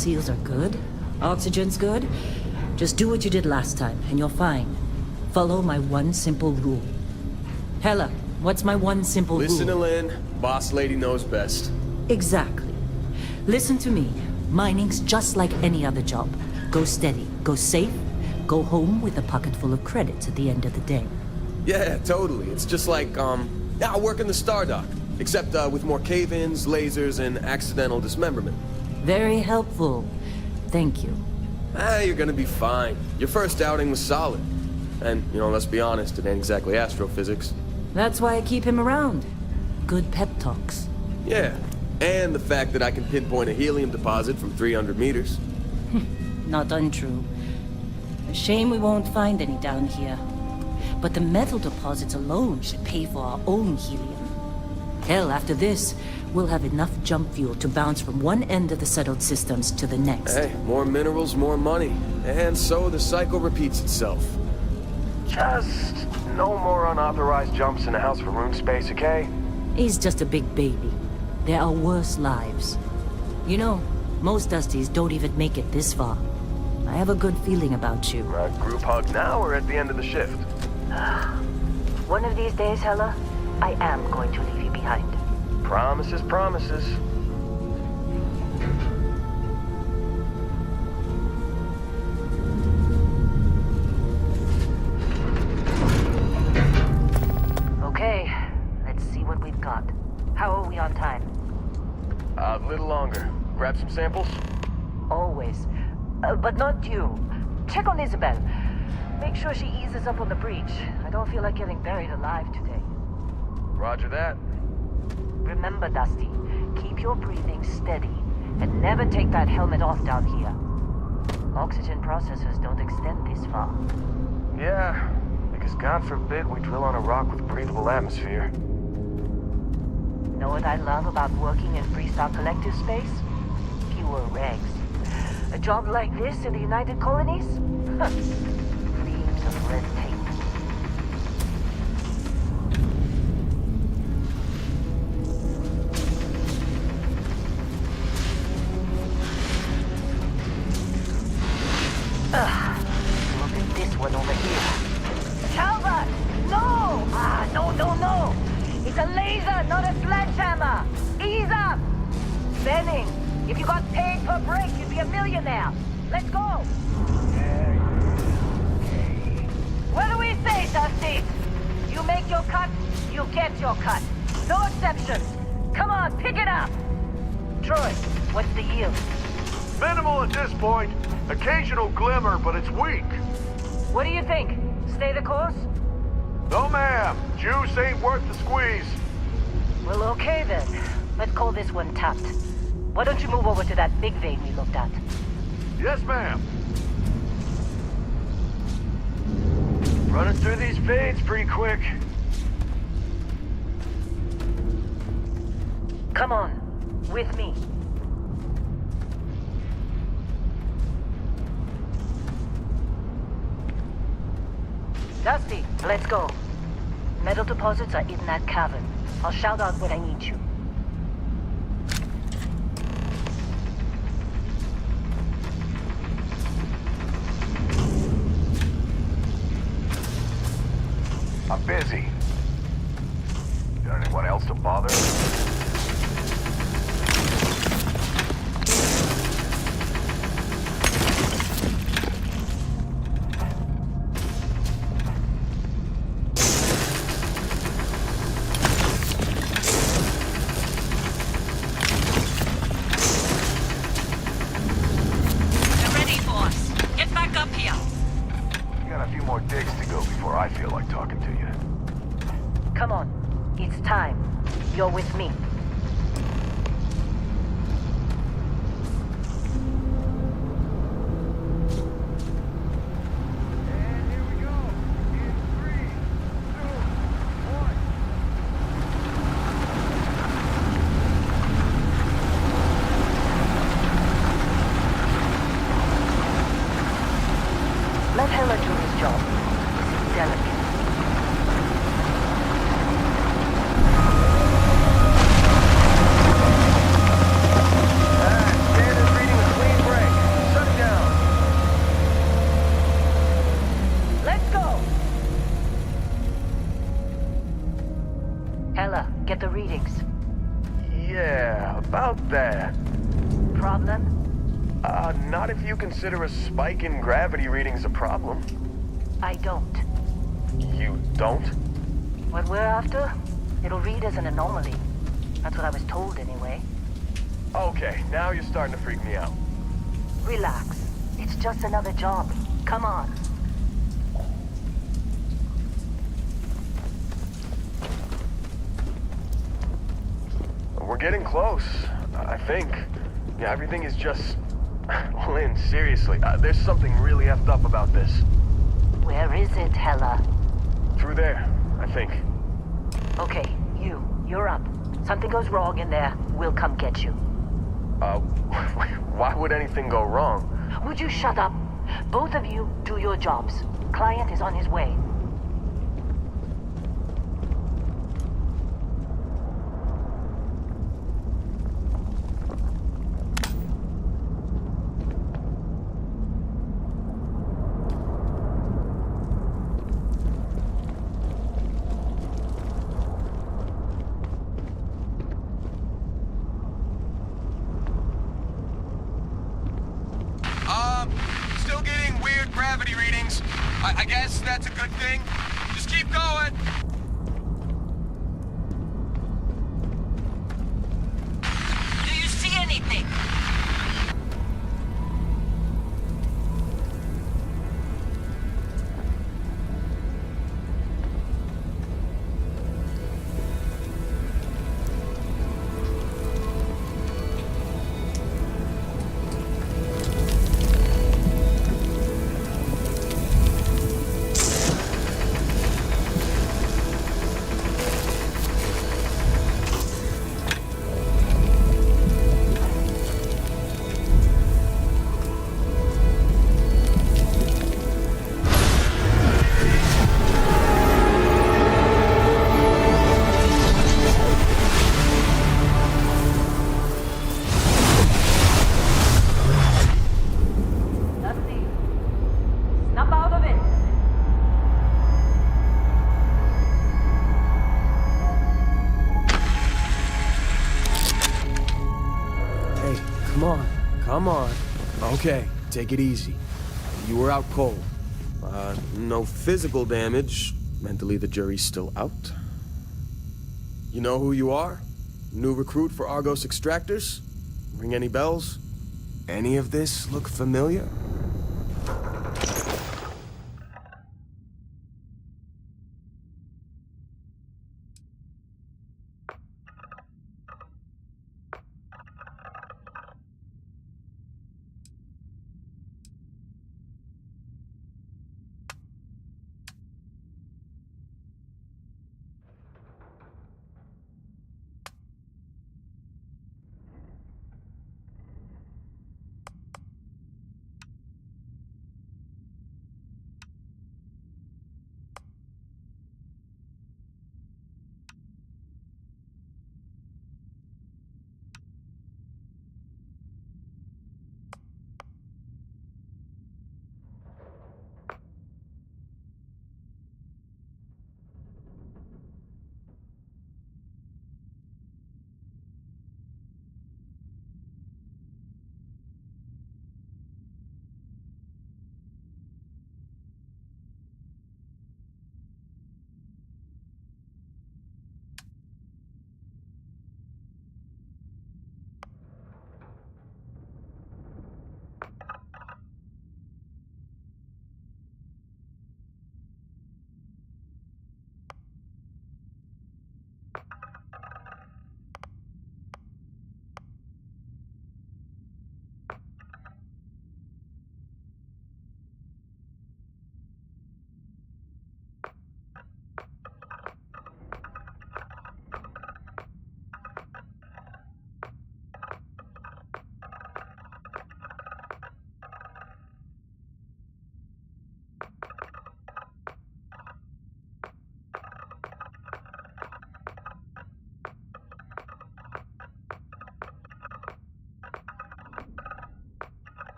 seals are good, oxygen's good, just do what you did last time, and you're fine. Follow my one simple rule. Hella, what's my one simple rule? Listen to Lynn. Boss lady knows best. Exactly. Listen to me. Mining's just like any other job. Go steady, go safe, go home with a pocket full of credits at the end of the day. Yeah, totally. It's just like, I work in the Stardock. Except, with more cave-ins, lasers, and accidental dismemberment. Very helpful. Thank you. You're gonna be fine. Your first outing was solid. And, let's be honest, it ain't exactly astrophysics. That's why I keep him around. Good pep talks. Yeah, and the fact that I can pinpoint a helium deposit from 300 meters. Not untrue. A shame we won't find any down here. But the metal deposits alone should pay for our own helium. Hell, after this, we'll have enough jump fuel to bounce from one end of the settled systems to the next. Hey, more minerals, more money. And so the cycle repeats itself. Just no more unauthorized jumps in the house for room space, okay? He's just a big baby. There are worse lives. You know, most Dusties don't even make it this far. I have a good feeling about you. Group hug now or at the end of the shift? One of these days, Hella, I am going to leave you behind. Promises, promises. Okay, let's see what we've got. How are we on time? A little longer. Grab some samples? Always. But not you. Check on Isabel. Make sure she eases up on the breach. I don't feel like getting buried alive today. Roger that. Remember, Dusty, keep your breathing steady, and never take that helmet off down here. Oxygen processors don't extend this far. Yeah, because God forbid we drill on a rock with breathable atmosphere. Know what I love about working in Freestar Collective space? Fewer regs. A job like this in the United Colonies? Reams of red tape. Look at this one over here. Talbot! No! No! It's a laser, not a sledgehammer! Ease up! Benning, if you got paid per break, you'd be a millionaire. Let's go! What do we say, Dusty? You make your cut, you get your cut. No exceptions. Come on, pick it up! Troy, what's the yield? Minimal at this point. Occasional glimmer, but it's weak. What do you think? Stay the course? No, ma'am. Juice ain't worth the squeeze. Well, okay then. Let's call this one tapped. Why don't you move over to that big vein we looked at? Yes, ma'am. Running through these veins pretty quick. Come on, with me. Dusty, let's go. Metal deposits are in that cavern. I'll shout out when I need you. I'm busy. Got anyone else to bother? Come on. It's time. You're with me. Let Hella do his job. This is delicate. Ella, get the readings. Yeah, about that. Problem? Not if you consider a spike in gravity readings a problem. I don't. You don't? What we're after? It'll read as an anomaly. That's what I was told anyway. Okay, now you're starting to freak me out. Relax. It's just another job. Come on. We're getting close, I think. Yeah, everything is just... Lynn, seriously, there's something really effed up about this. Where is it, Hella? Through there, I think. Okay, you're up. Something goes wrong in there, we'll come get you. Why would anything go wrong? Would you shut up? Both of you do your jobs. Client is on his way. Still getting weird gravity readings. I guess that's a good thing. Just keep going. Do you see anything? Come on. Okay, take it easy. You were out cold. No physical damage. Mentally, the jury's still out. You know who you are? New recruit for Argos Extractors? Ring any bells? Any of this look familiar?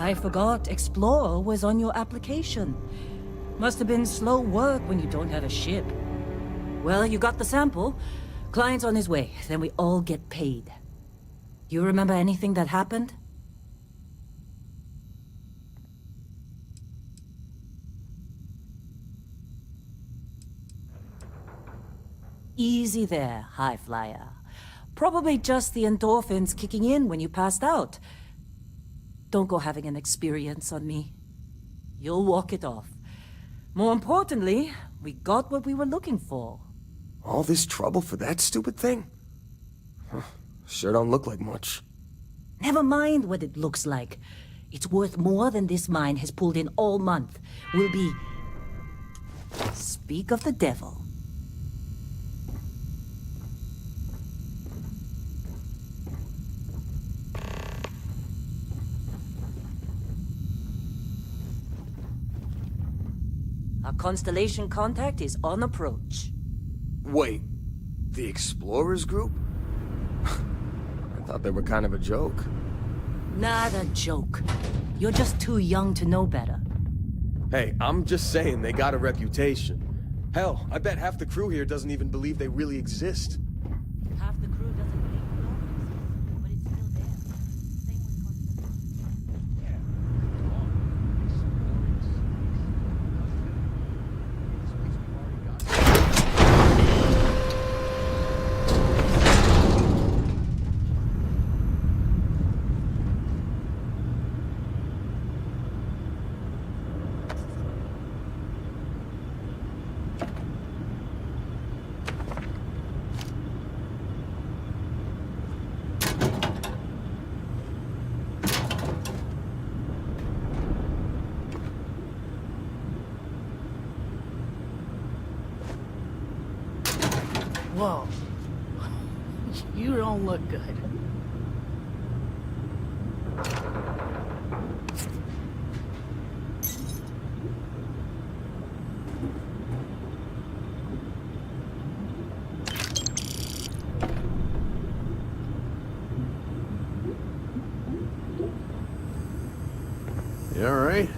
I forgot Explorer was on your application. Must have been slow work when you don't have a ship. Well, you got the sample. Client's on his way, then we all get paid. You remember anything that happened? Easy there, high flyer. Probably just the endorphins kicking in when you passed out. Don't go having an experience on me. You'll walk it off. More importantly, we got what we were looking for. All this trouble for that stupid thing? Huh, sure don't look like much. Never mind what it looks like. It's worth more than this mine has pulled in all month. We'll be... Speak of the devil. Our Constellation contact is on approach. Wait, the Explorers group? I thought they were kind of a joke. Not a joke. You're just too young to know better. Hey, I'm just saying they got a reputation. Hell, I bet half the crew here doesn't even believe they really exist. Half the crew doesn't believe we don't exist, but it's still there. Same with Constellation. Whoa. You don't look good. You all right?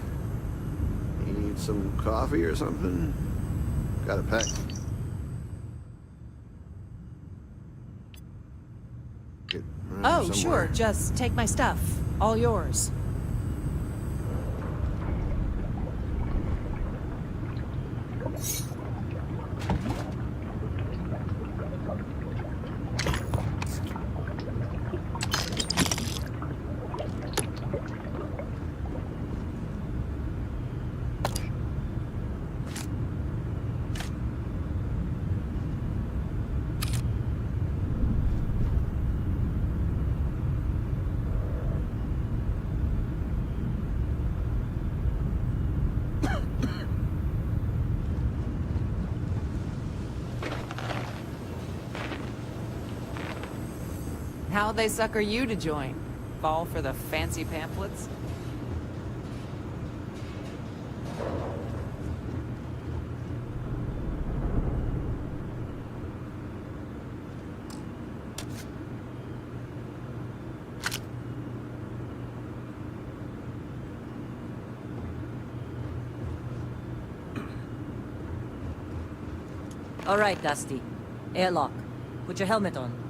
You need some coffee or something? Got a pack. Get around Oh, somewhere. sure. Just take my stuff. All yours. How'd they sucker you to join? Fall for the fancy pamphlets? All right, Dusty. Airlock. Put your helmet on.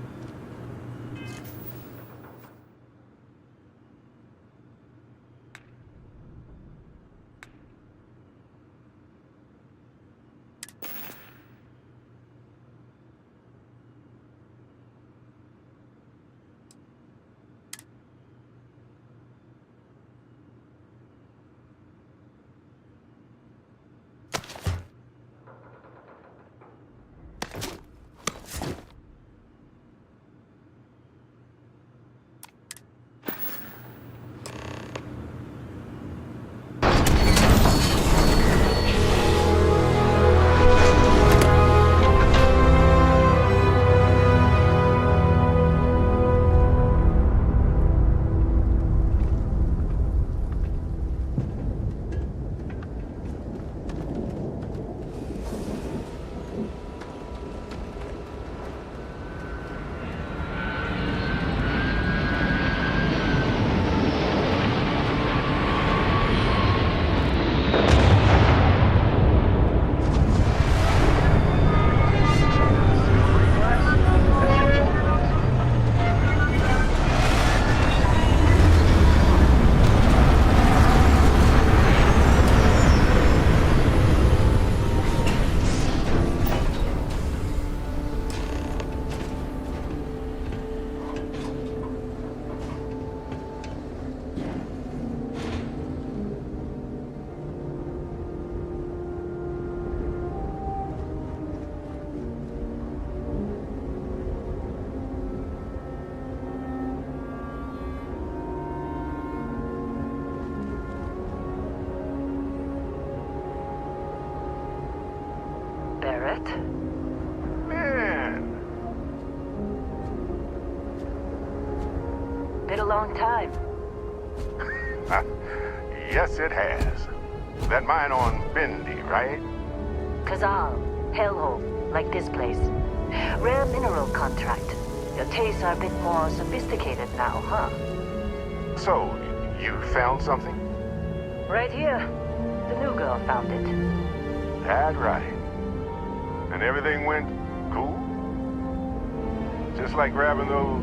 Barrett. Man, Been a long time. yes it has. That mine on Bendy, right? Kazal, hellhole, like this place. Rare mineral contract. Your tastes are a bit more sophisticated now, huh? So, you found something? Right here. The new girl found it. That right. And everything went cool? Just like grabbing those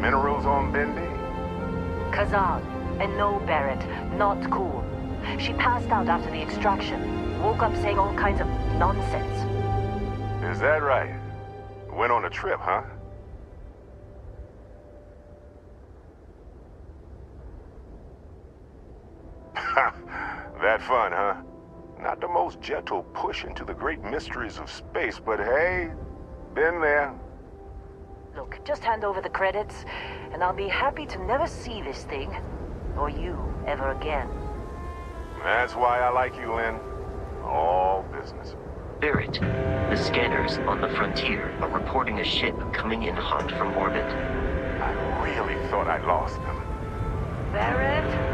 minerals on Bendy? Kazal, and no Barrett, not cool. She passed out after the extraction. Woke up saying all kinds of nonsense. Is that right? Went on a trip, huh? That fun, huh? Not the most gentle push into the great mysteries of space, but hey, been there. Look, just hand over the credits, and I'll be happy to never see this thing, or you, ever again. That's why I like you, Lynn. All business. Barrett, the scanners on the frontier are reporting a ship coming in hot from orbit. I really thought I lost them. Barrett?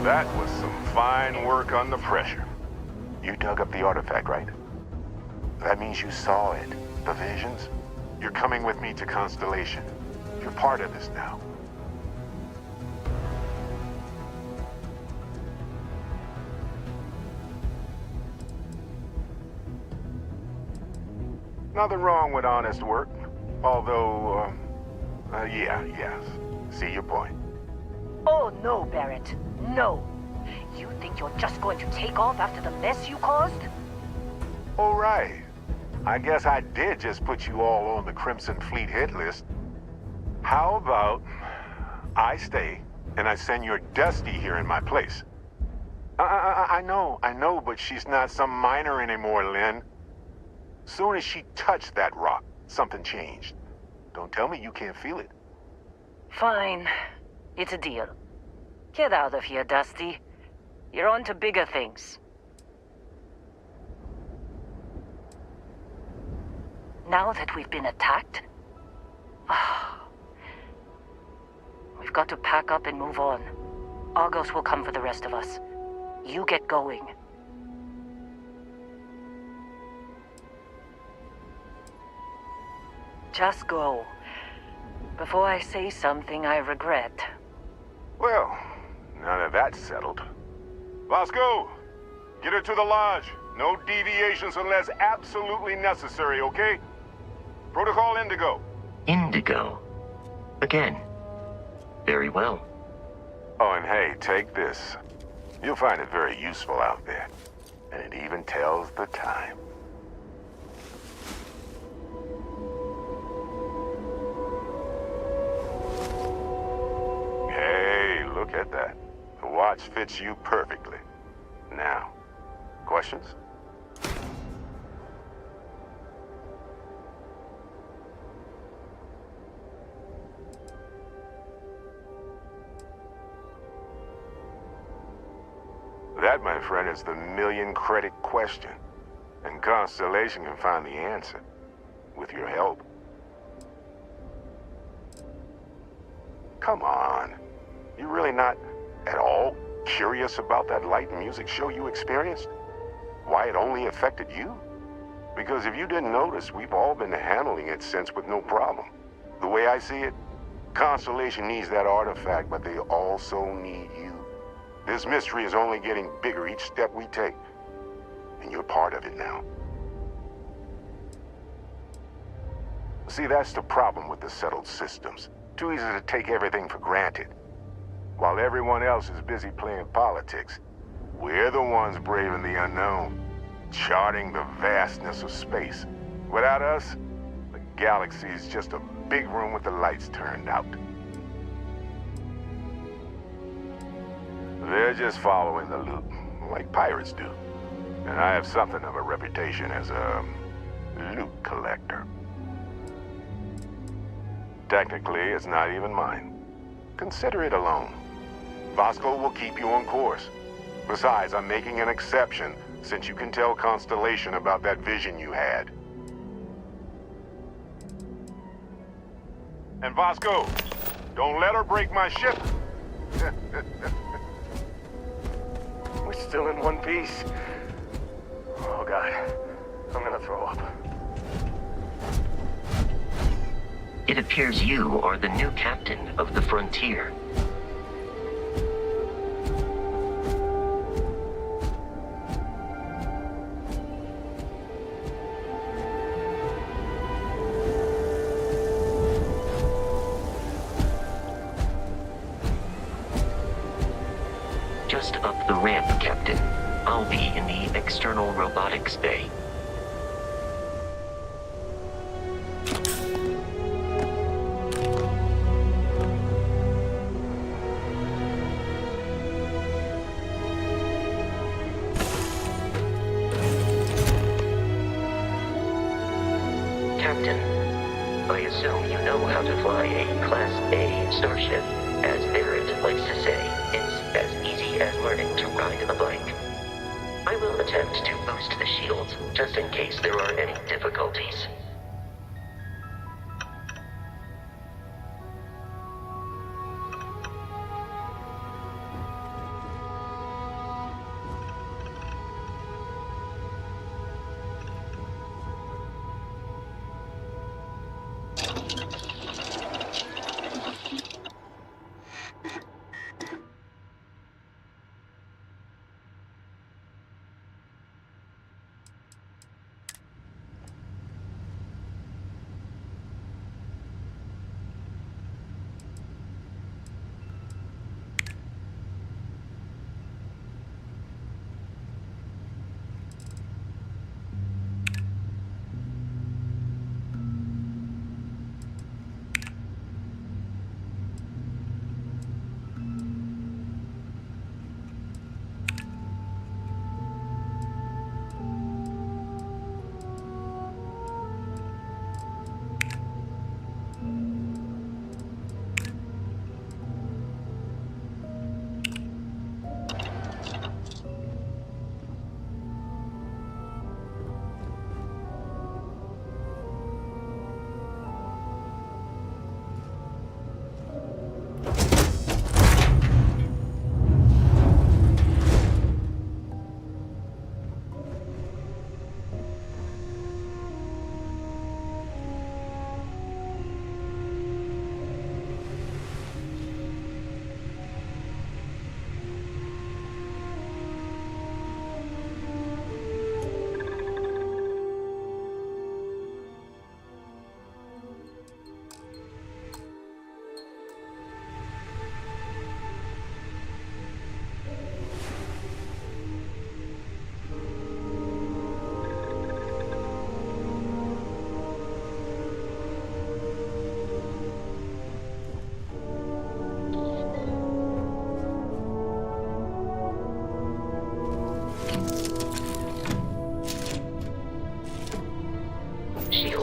That was some fine work under pressure. You dug up the artifact, right? That means you saw it. The visions? You're coming with me to Constellation. You're part of this now. Nothing wrong with honest work. Although, yes. See your point. Oh, no, Barrett. No. You think you're just going to take off after the mess you caused? All right. I guess I did just put you all on the Crimson Fleet hit list. How about I stay and I send your Dusty here in my place? I know, but she's not some miner anymore, Lynn. Soon as she touched that rock, something changed. Don't tell me you can't feel it. Fine. It's a deal. Get out of here, Dusty. You're on to bigger things. Now that we've been attacked, we've got to pack up and move on. Argos will come for the rest of us. You get going. Just go. Before I say something I regret. Well, now that that's settled. Vasco, get her to the lodge. No deviations unless absolutely necessary, okay? Protocol Indigo. Indigo. Again. Very well. Oh, and hey, take this. You'll find it very useful out there. And it even tells the time. Hey, look at that. The watch fits you perfectly. Now, questions? That, my friend, is the million-credit question. And Constellation can find the answer. With your help. Come on. You really not at all curious about that light and music show you experienced? Why it only affected you? Because if you didn't notice, we've all been handling it since with no problem. The way I see it, Constellation needs that artifact, but they also need you. This mystery is only getting bigger each step we take. And you're part of it now. See, that's the problem with the settled systems. Too easy to take everything for granted. While everyone else is busy playing politics, we're the ones braving the unknown, charting the vastness of space. Without us, the galaxy is just a big room with the lights turned out. They're just following the loot, like pirates do. And I have something of a reputation as a loot collector. Technically, it's not even mine. Consider it a loan. Vasco will keep you on course. Besides, I'm making an exception, since you can tell Constellation about that vision you had. And Vasco, don't let her break my ship. We're still in one piece. Oh, God. I'm gonna throw up. It appears you are the new captain of the Frontier. Just up the ramp, Captain. I'll be in the external robotics bay. Captain, I assume you know how to fly a Class A starship. As Barrett likes to say, it's as easy as learning to ride a bike. I will attempt to boost the shields, just in case there are any difficulties.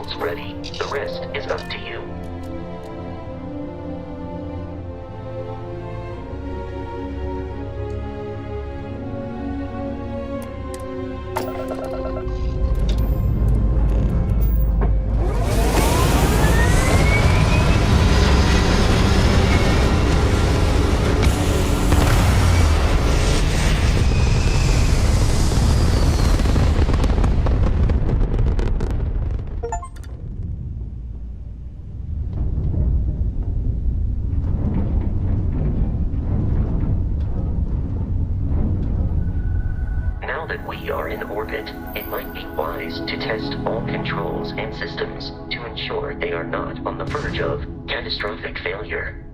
shields ready. The rest is up to you. We are in orbit, it might be wise to test all controls and systems to ensure they are not on the verge of catastrophic failure.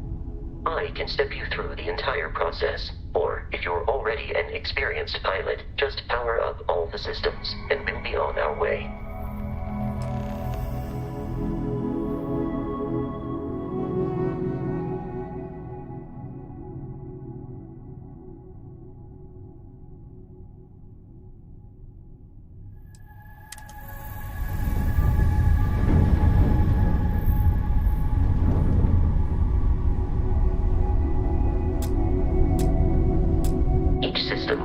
I can step you through the entire process, or if you're already an experienced pilot, just power up all the systems, and we'll be on our way.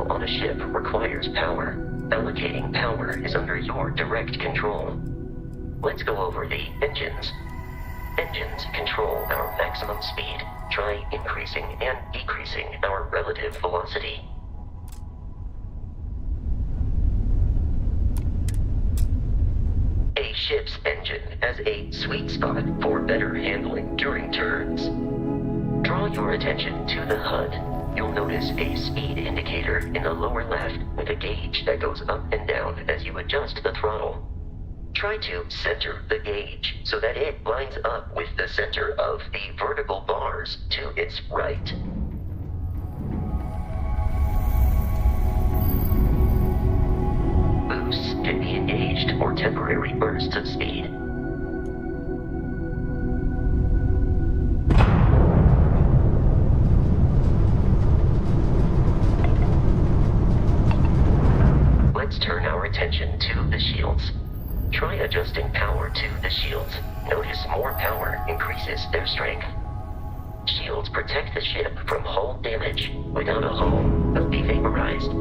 On a ship requires power. Allocating power is under your direct control. Let's go over the engines. Engines control our maximum speed. Try increasing and decreasing our relative velocity. A ship's engine has a sweet spot for better handling during turns. Draw your attention to the HUD. You'll notice a speed indicator in the lower left with a gauge that goes up and down as you adjust the throttle. Try to center the gauge so that it lines up with the center of the vertical bars to its right. Boosts can be engaged for temporary bursts of speed. Let's turn our attention to the shields. Try adjusting power to the shields. Notice more power increases their strength. Shields protect the ship from hull damage. Without a hull, they'll be vaporized.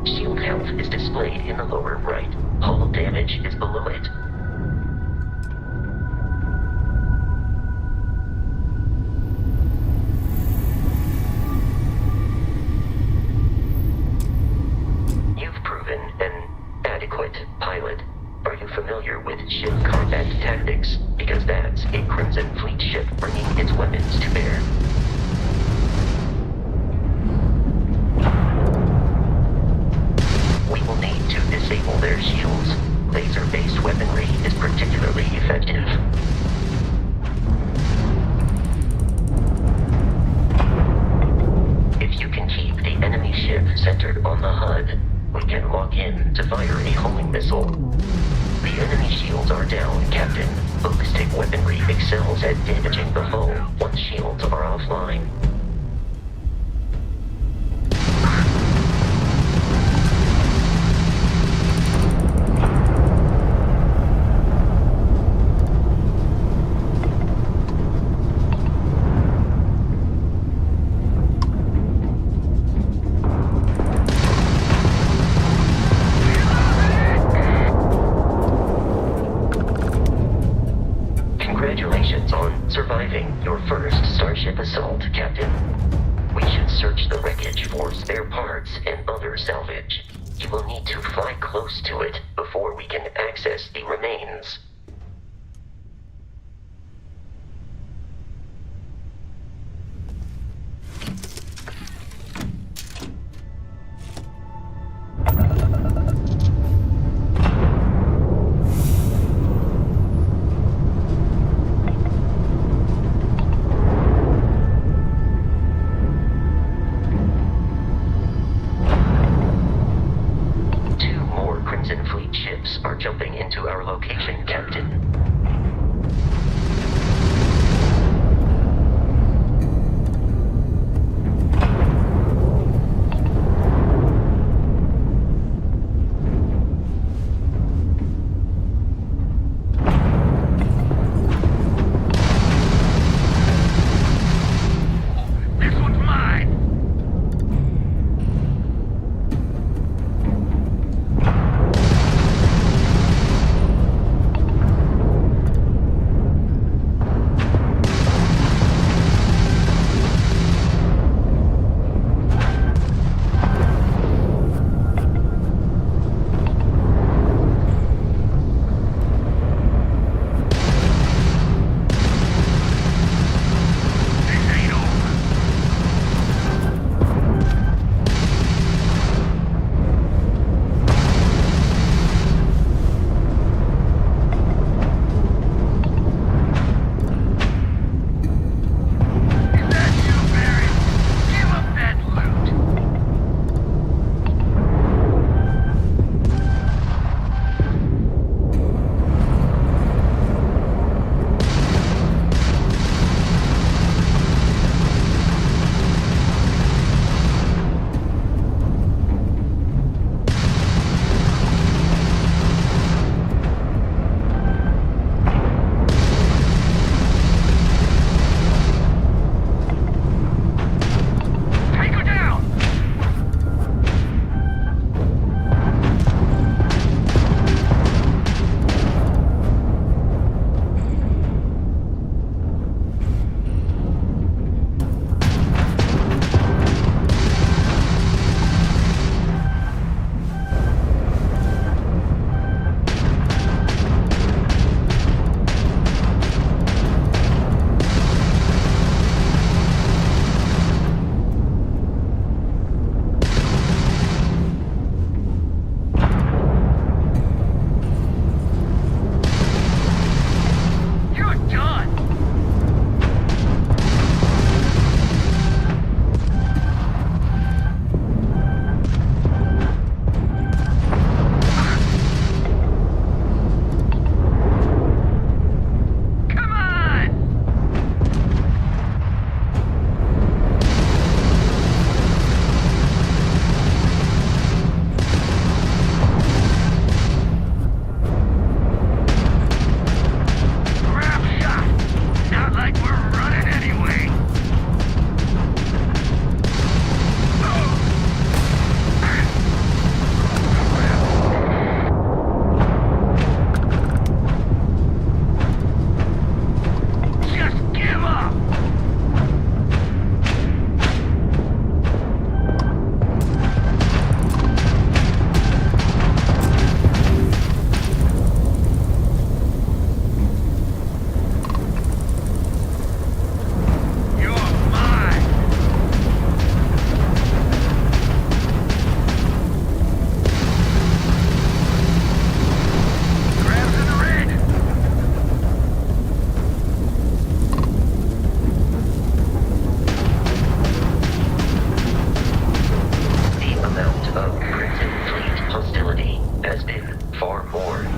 Shield health is displayed in the lower right. Hull damage is below it. Pilot, are you familiar with ship combat tactics? Because that's a Crimson Fleet ship bringing its weapons to bear. We will need to disable their shields. Laser-based weaponry is particularly effective. If you can keep the enemy ship centered on the HUD, we can lock in to fire a homing missile. The enemy shields are down, Captain. Ballistic weaponry excels at damaging the hull once shields are offline. Congratulations on surviving your first Starship assault, Captain. We should search the wreckage for spare parts and other salvage. You will need to fly close to it before we can access the remains. Are jumping into our location, Captain.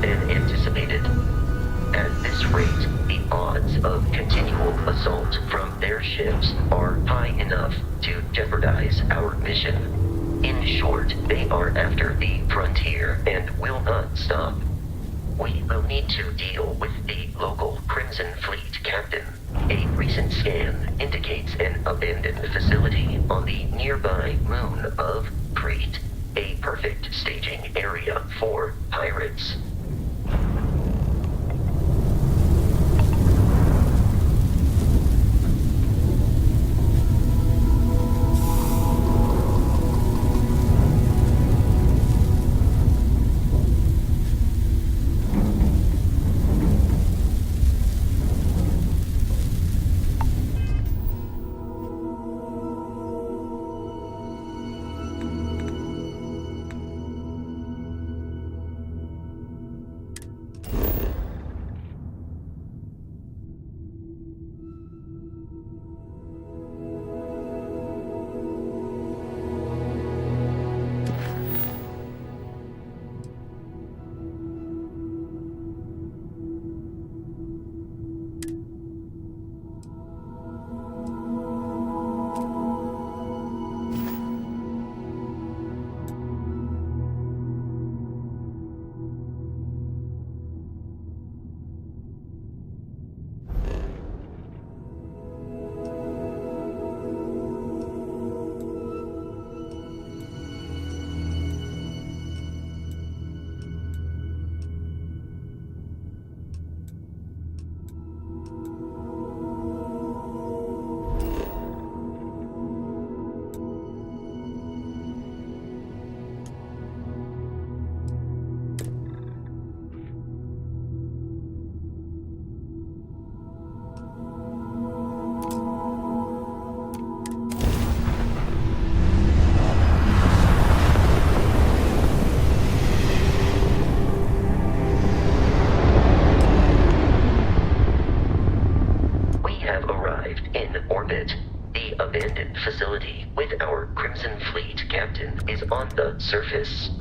than anticipated. At this rate, the odds of continual assault from their ships are high enough to jeopardize our mission. In short, they are after the frontier and will not stop. We will need to deal with the local Crimson Fleet captain. A recent scan indicates an abandoned facility on the nearby moon of Crete, a perfect staging area for pirates. Facility with our Crimson Fleet captain is on the surface.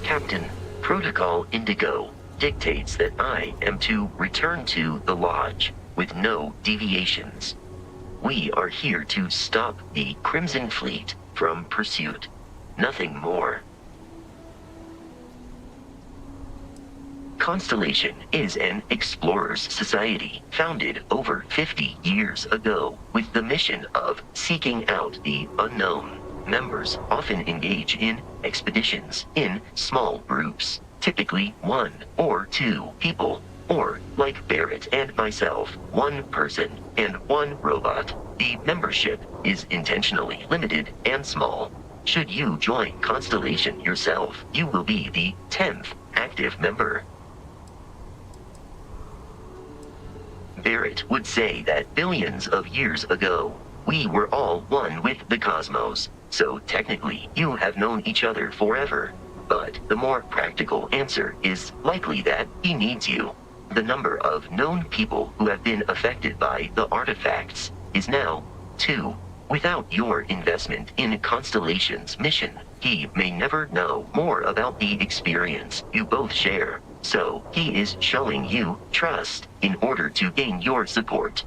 Captain, Protocol Indigo dictates that I am to return to the Lodge with no deviations. We are here to stop the Crimson Fleet from pursuit. Nothing more. Constellation is an explorers society founded over 50 years ago with the mission of seeking out the unknown. Members often engage in expeditions in small groups, typically 1 or 2 people, or, like Barrett and myself, 1 person and 1 robot. The membership is intentionally limited and small. Should you join Constellation yourself, you will be the 10th active member. Barrett would say that billions of years ago, we were all one with the cosmos. So technically, you have known each other forever. But the more practical answer is likely that he needs you. The number of known people who have been affected by the artifacts is now 2. Without your investment in Constellation's mission, he may never know more about the experience you both share. So, he is showing you trust in order to gain your support.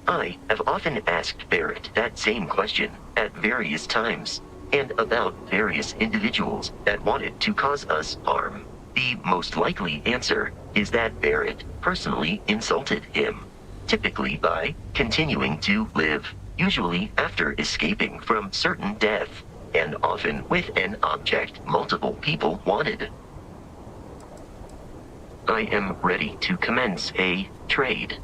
I have often asked Barrett that same question at various times, and about various individuals that wanted to cause us harm. The most likely answer is that Barrett personally insulted him, typically by continuing to live, usually after escaping from certain death, and often with an object multiple people wanted. I am ready to commence a trade.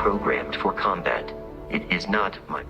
programmed for combat. It is not my...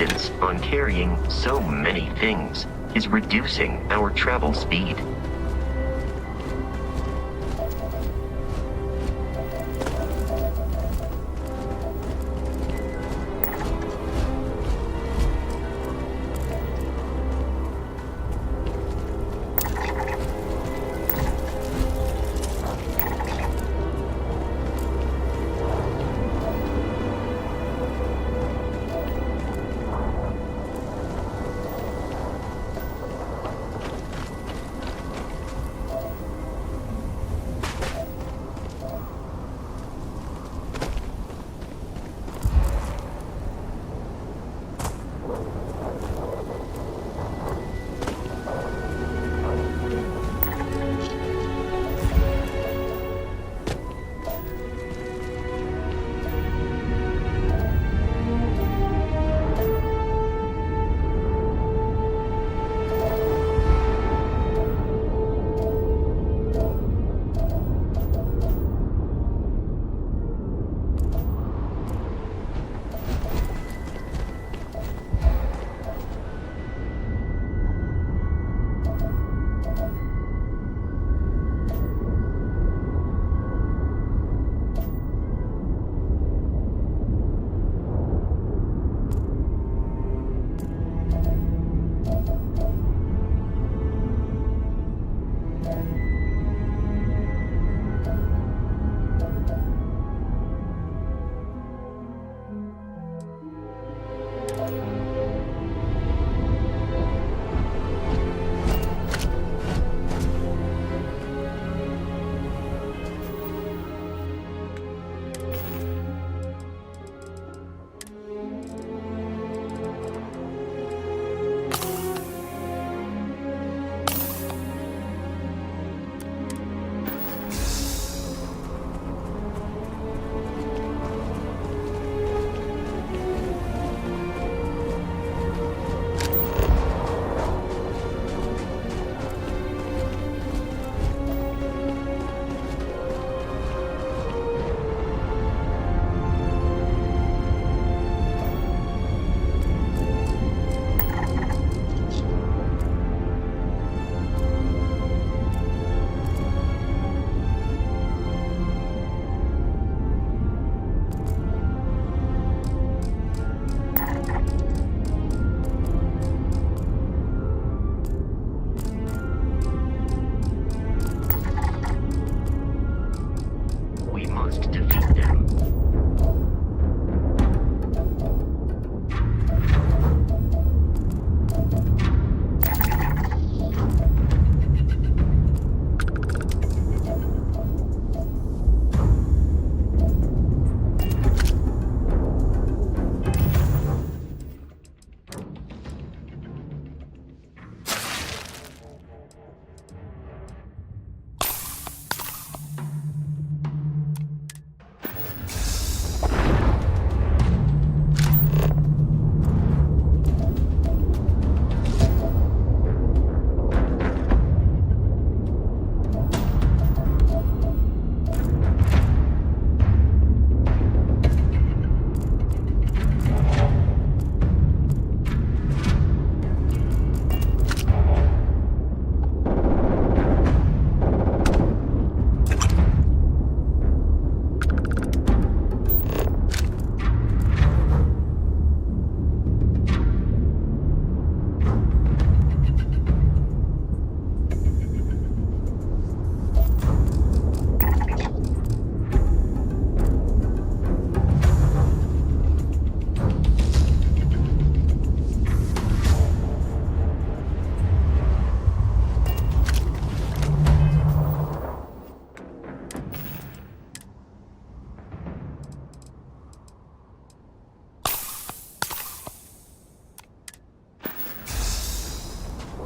insistence on carrying so many things is reducing our travel speed.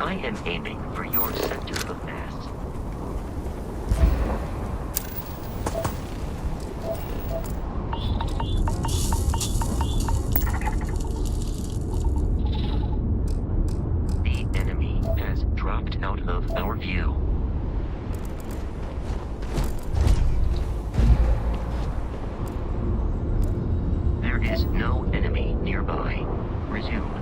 I am aiming for your center of mass. The enemy has dropped out of our view. There is no enemy nearby. Resume.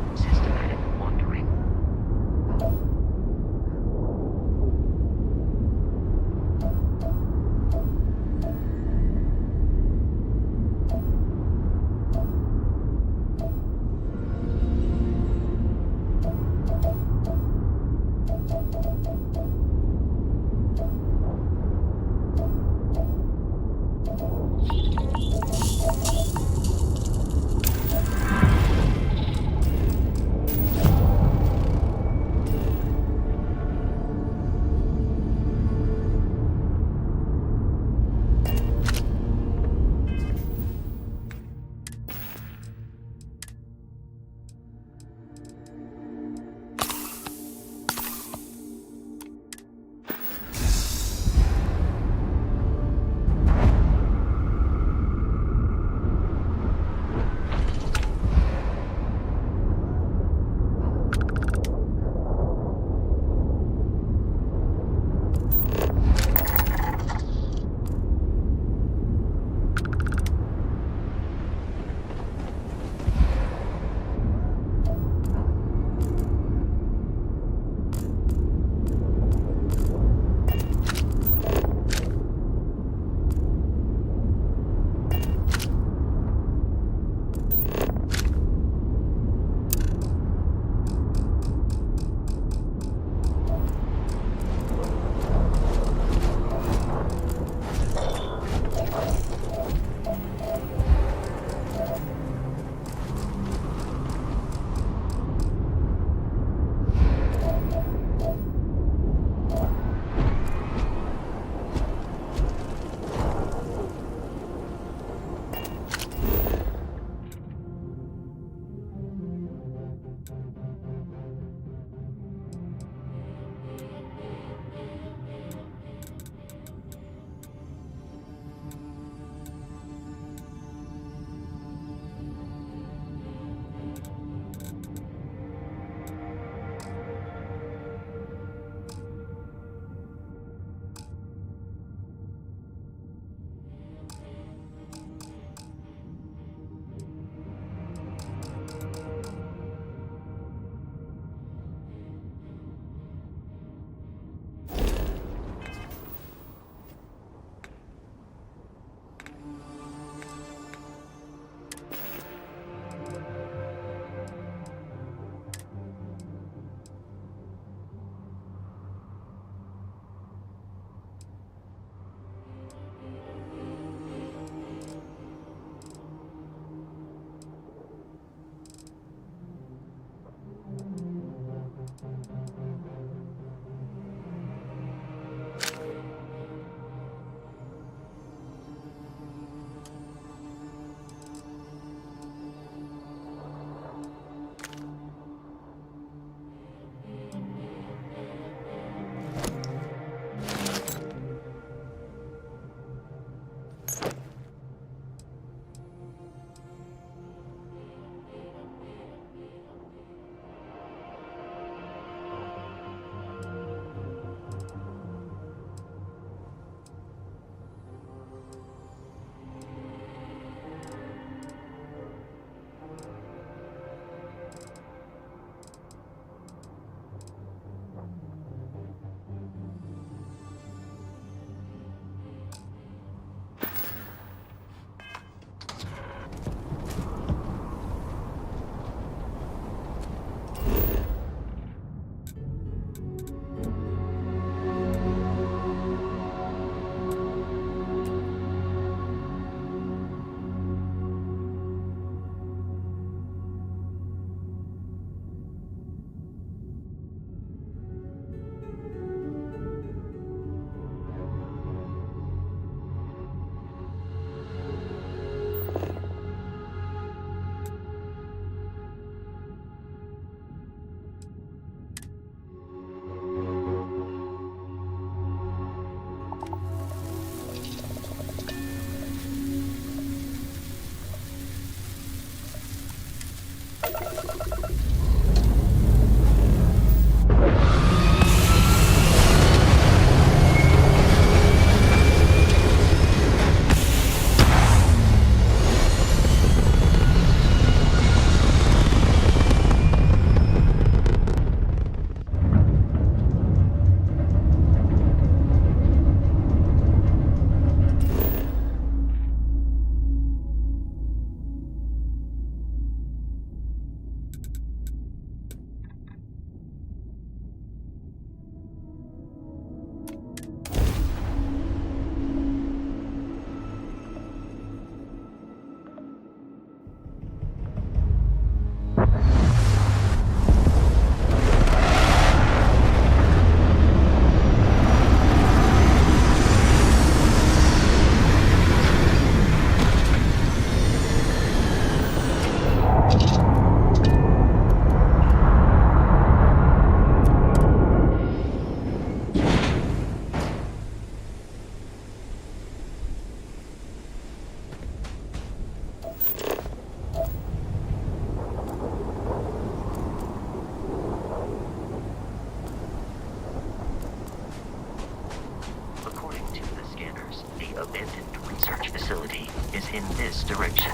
in this direction.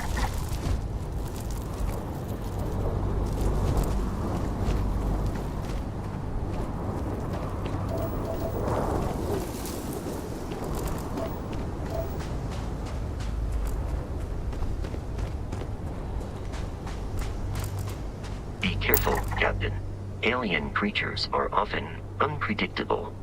Be careful, Captain. Alien creatures are often unpredictable.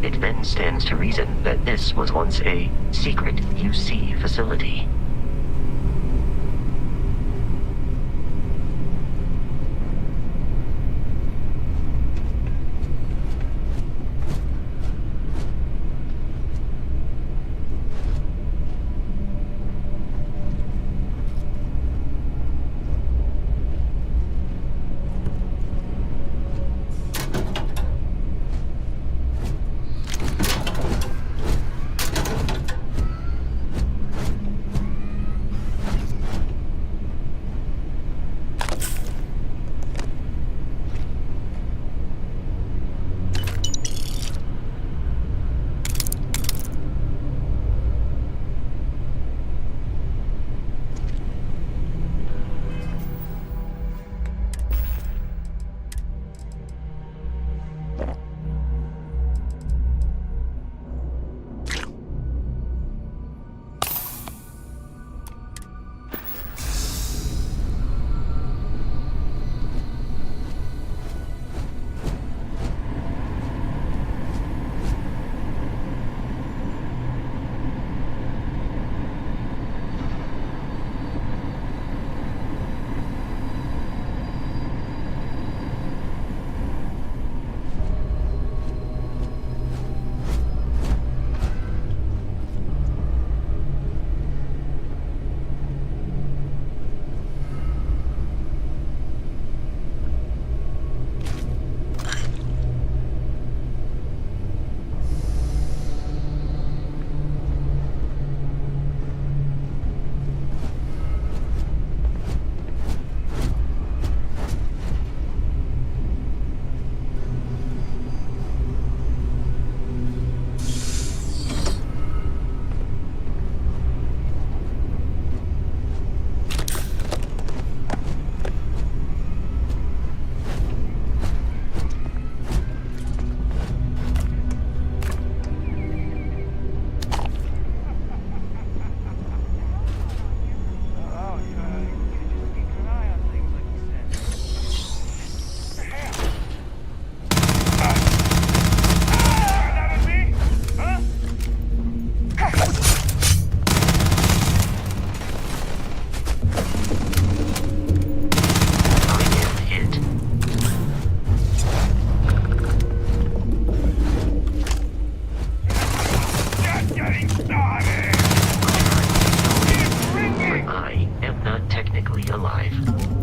It then stands to reason that this was once a secret UC facility. technically alive.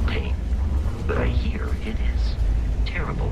no pain. But I hear it is terrible.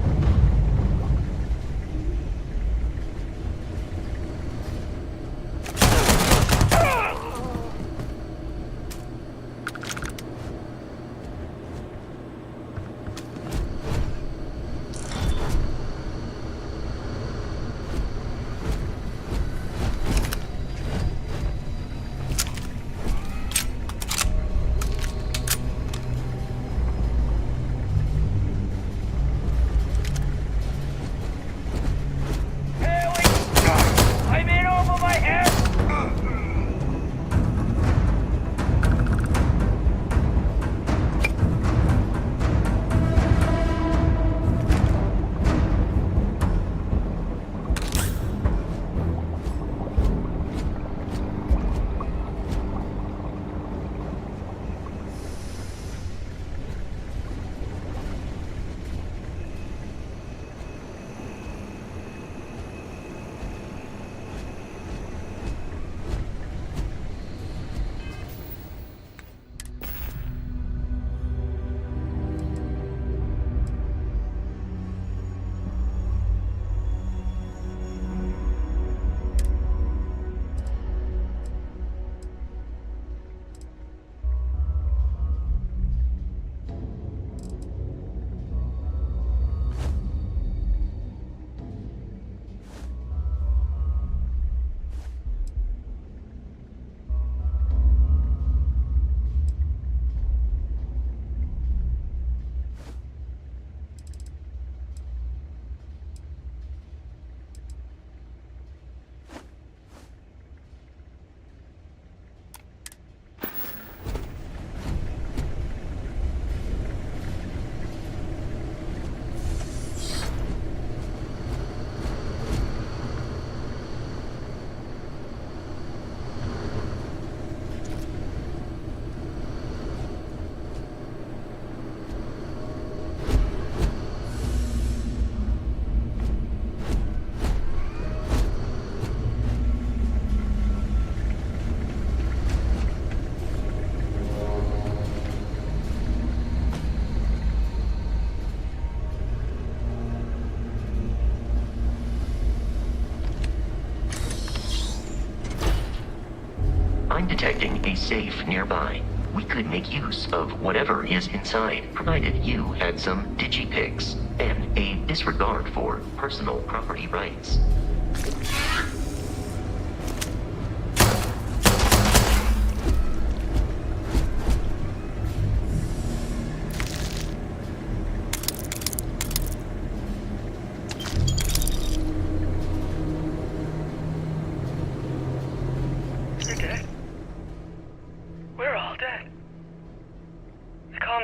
I'm detecting a safe nearby. We could make use of whatever is inside, provided you had some digipics and a disregard for personal property rights.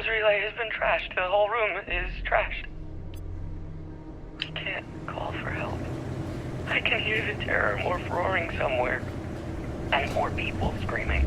Relay has been trashed. The whole room is trashed. We can't call for help. I can hear the terror morph roaring somewhere. And more people screaming.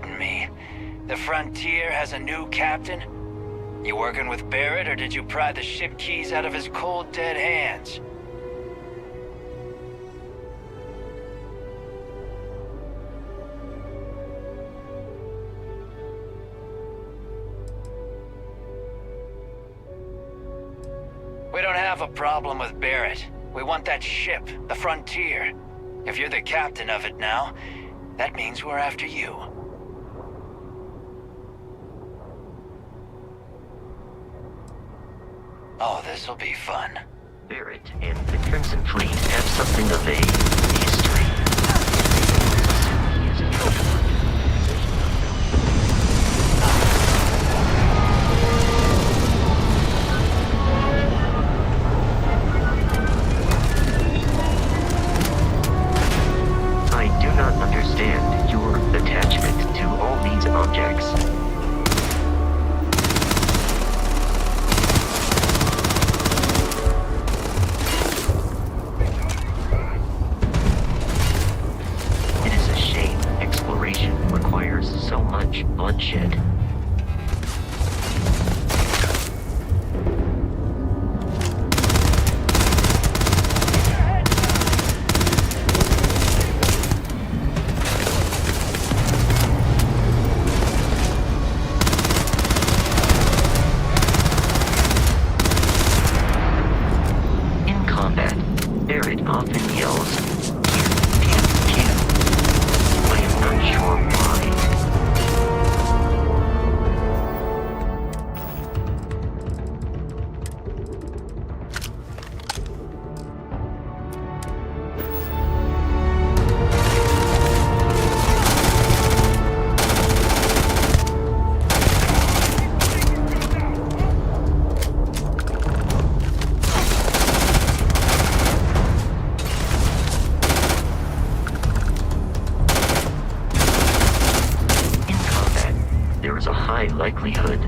kidding me? The Frontier has a new captain? You working with Barrett, or did you pry the ship keys out of his cold, dead hands? We don't have a problem with Barrett. We want that ship, the Frontier. If you're the captain of it now, that means we're after you. Oh, this'll be fun. Barrett and the Crimson Fleet have something of a history. He is a troublemaker. I do not understand your attachment to all these objects. It is a shame exploration requires so much bloodshed. In combat, Barrett often yells, "Kill. I am not sure why. In combat, there is a high likelihood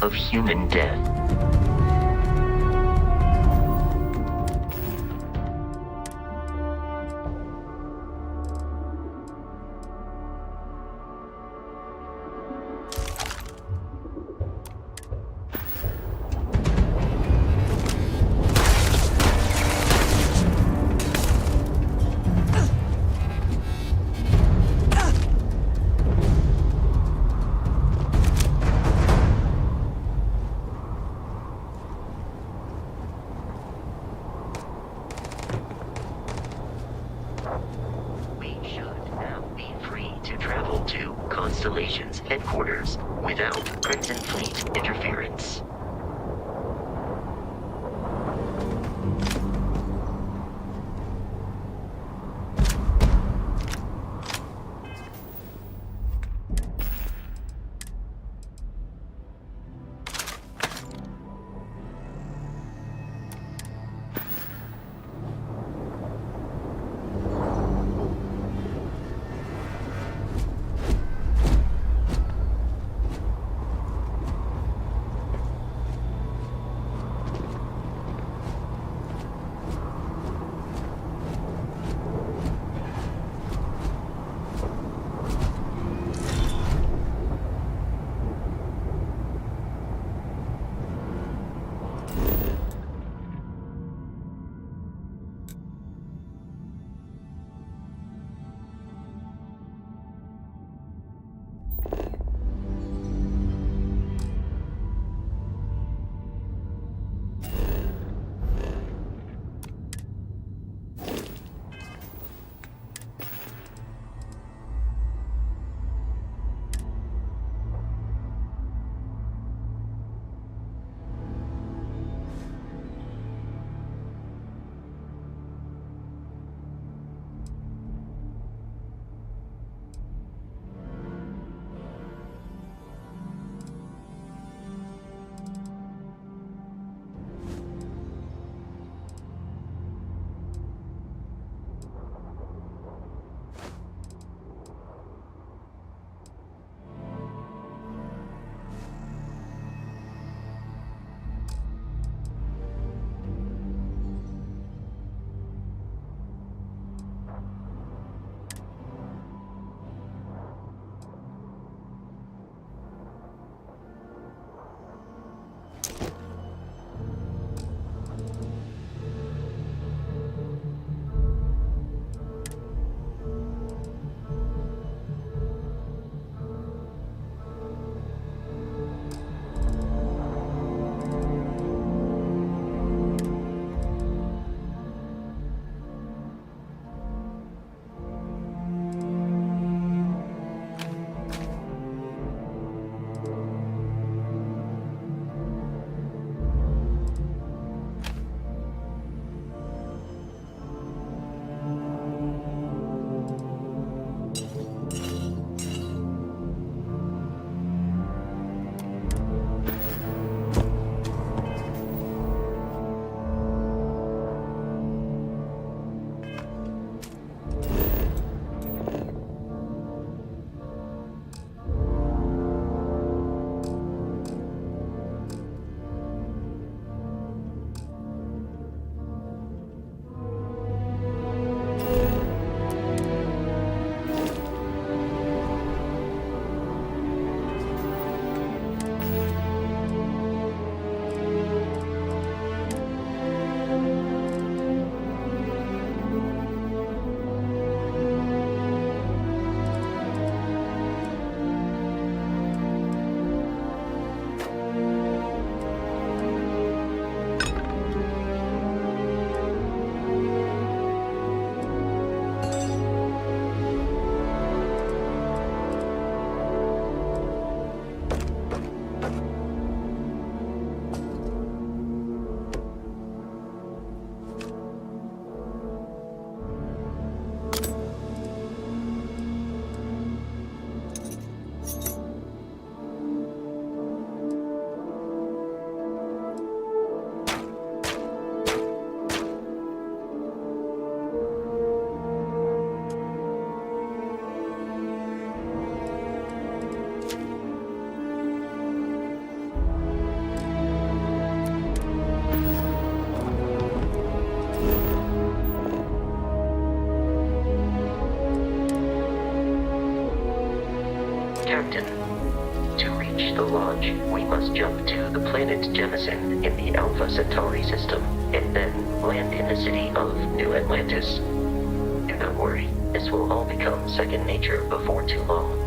of human death. We should now be free to travel to Constellation's headquarters without Crimson Fleet interference. Captain. To reach the launch, we must jump to the planet Jemison in the Alpha Centauri system, and then land in the city of New Atlantis. Do not worry, this will all become second nature before too long.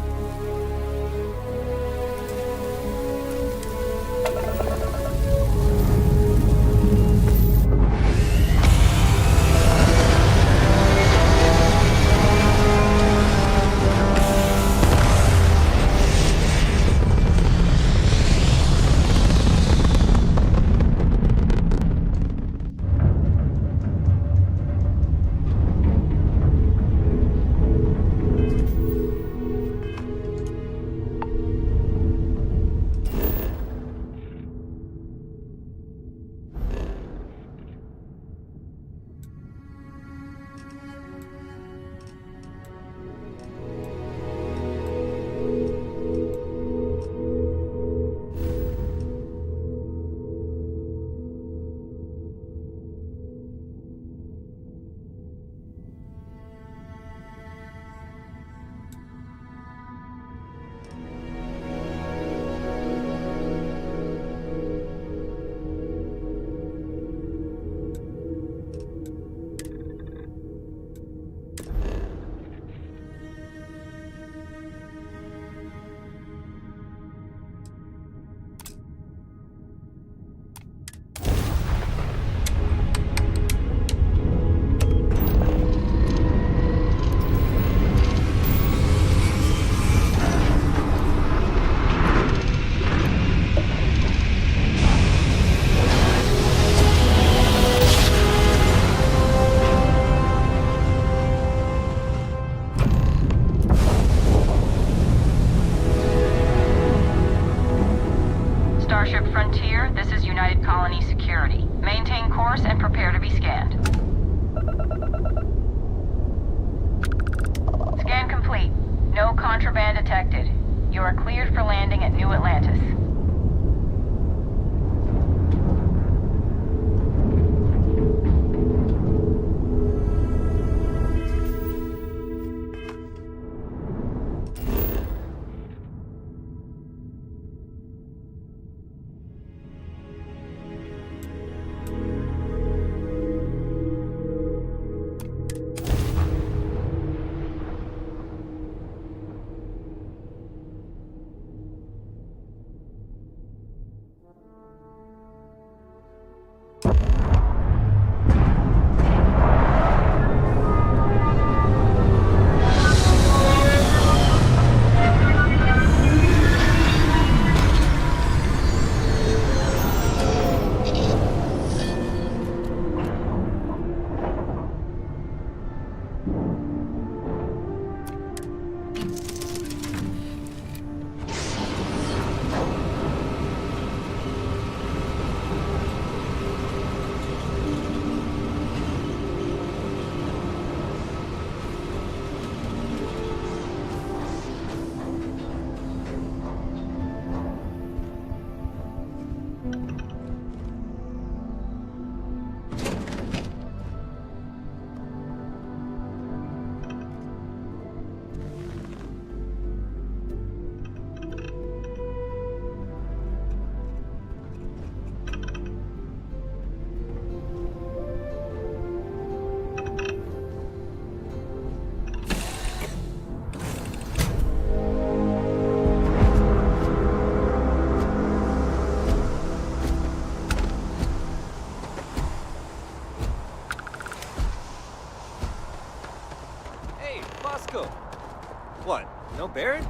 What, no Barrett?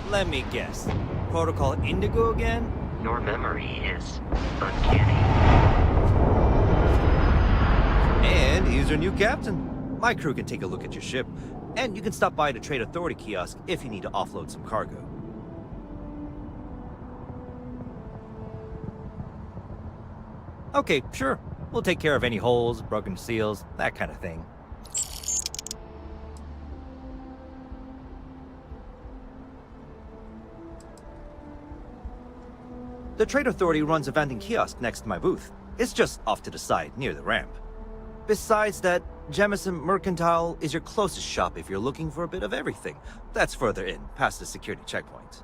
Let me guess. Protocol Indigo again? Your memory is uncanny. And he's your new captain. My crew can take a look at your ship, and you can stop by the Trade Authority kiosk if you need to offload some cargo. Okay, sure. We'll take care of any holes, broken seals, that kind of thing. The Trade Authority runs a vending kiosk next to my booth. It's just off to the side, near the ramp. Besides that, Jemison Mercantile is your closest shop if you're looking for a bit of everything. That's further in, past the security checkpoint.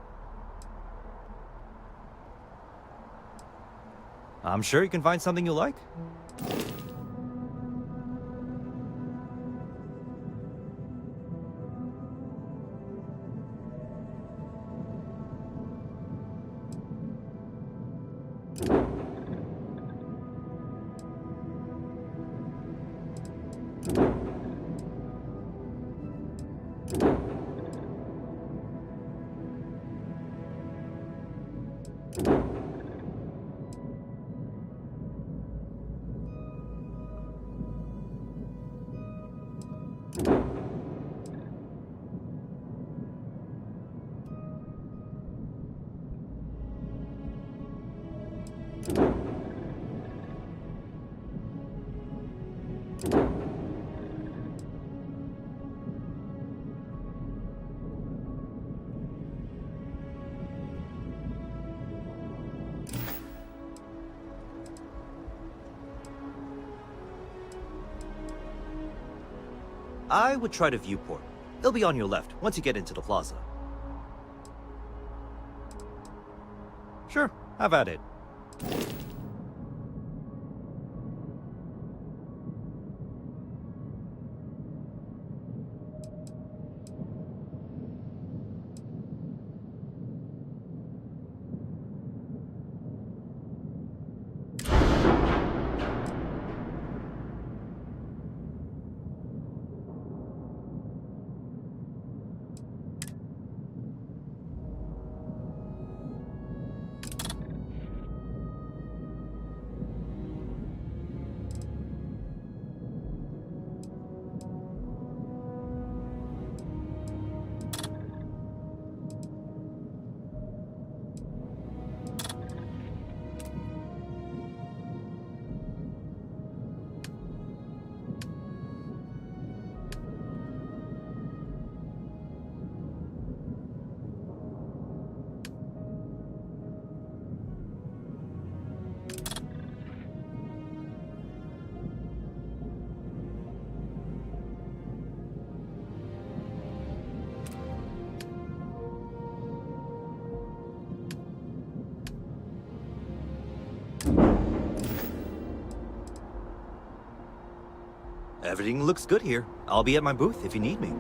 I'm sure you can find something you like. I would try the viewport. It'll be on your left once you get into the plaza. Sure, have at it. Everything looks good here. I'll be at my booth if you need me.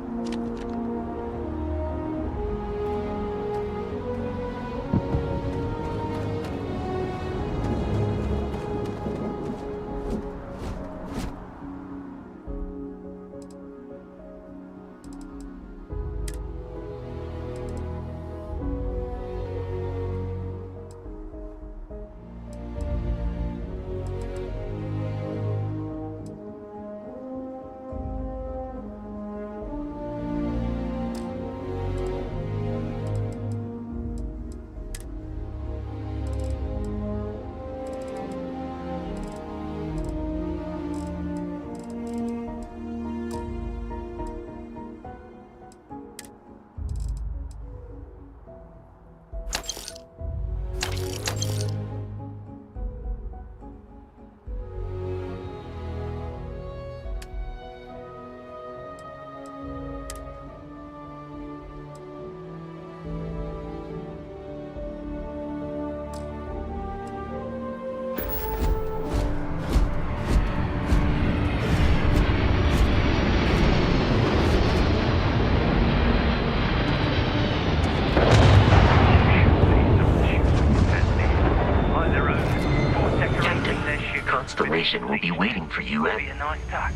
Constellation will be waiting for you at... Be a nice touch.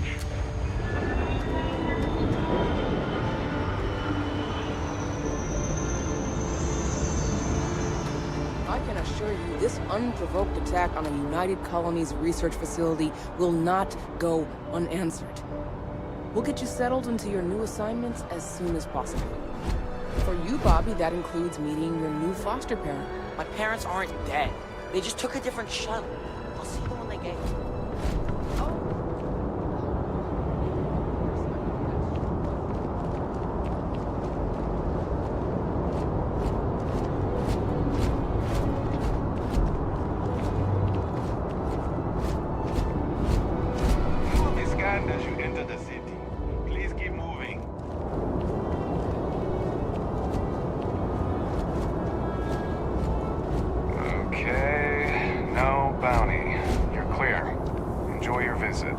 I can assure you, this unprovoked attack on a United Colonies research facility will not go unanswered. We'll get you settled into your new assignments as soon as possible. For you, Bobby, that includes meeting your new foster parent. My parents aren't dead. They just took a different shuttle. I'll see them when they get here. This hand as you enter the city. Please keep moving. Okay, no bounty. You're clear. Enjoy your visit.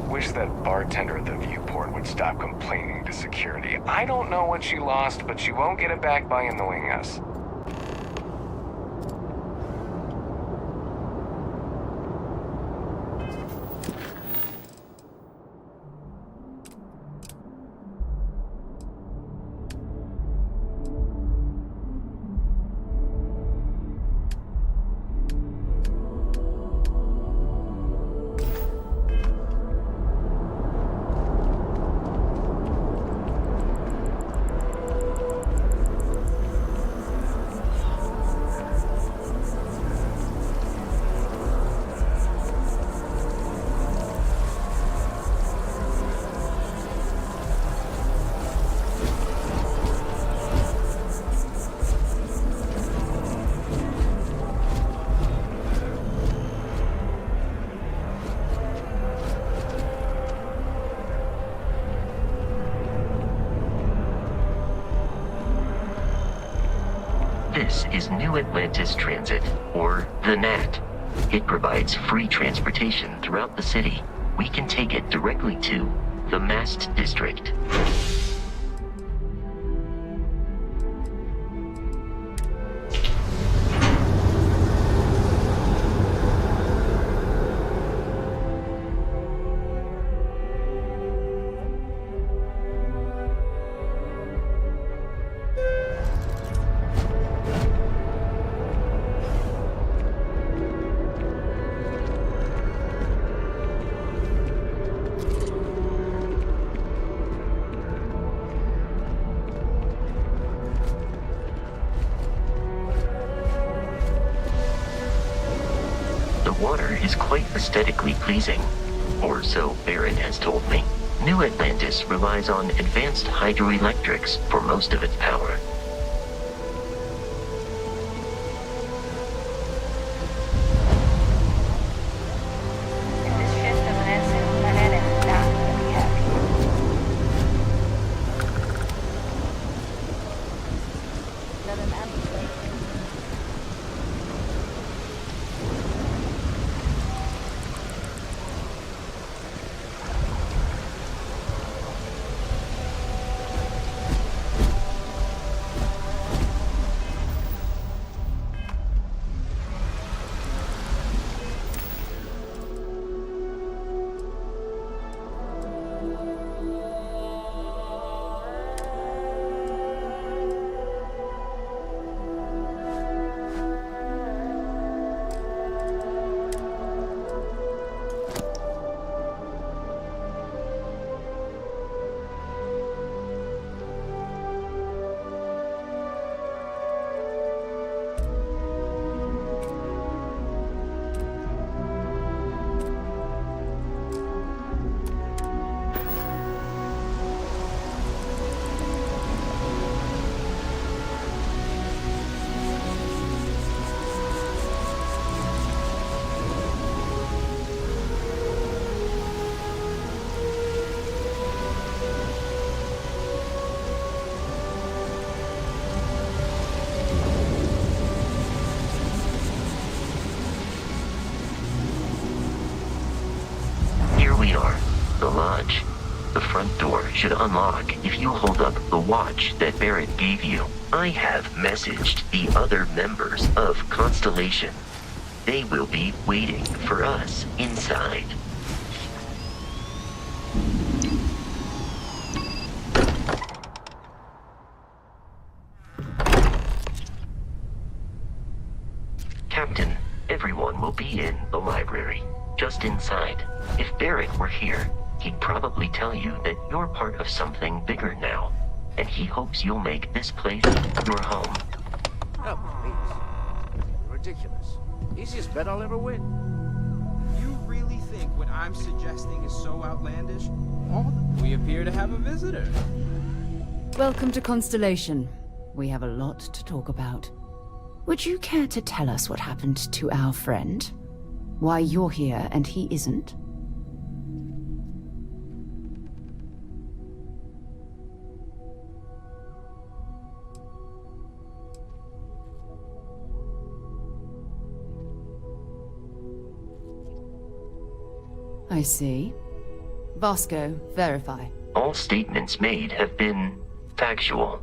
Wish that bartender at the viewport would stop complaining to security. I don't know what she lost, but she won't get it back by annoying us. This is New Atlantis Transit, or the NAT. It provides free transportation throughout the city. We can take it directly to the Mast District. Water is quite aesthetically pleasing, or so Barrett has told me. New Atlantis relies on advanced hydroelectrics for most of its power. Lodge. The front door should unlock if you hold up the watch that Barrett gave you. I have messaged the other members of Constellation. They will be waiting for us inside. Captain, everyone will be in the library, just inside. If Barrett were here, he'd probably tell you that you're part of something bigger now, and he hopes you'll make this place your home. Oh, please. Ridiculous. Easiest bet I'll ever win. You really think what I'm suggesting is so outlandish? We appear to have a visitor. Welcome to Constellation. We have a lot to talk about. Would you care to tell us what happened to our friend? Why you're here and he isn't? I see. Vasco, verify. All statements made have been factual.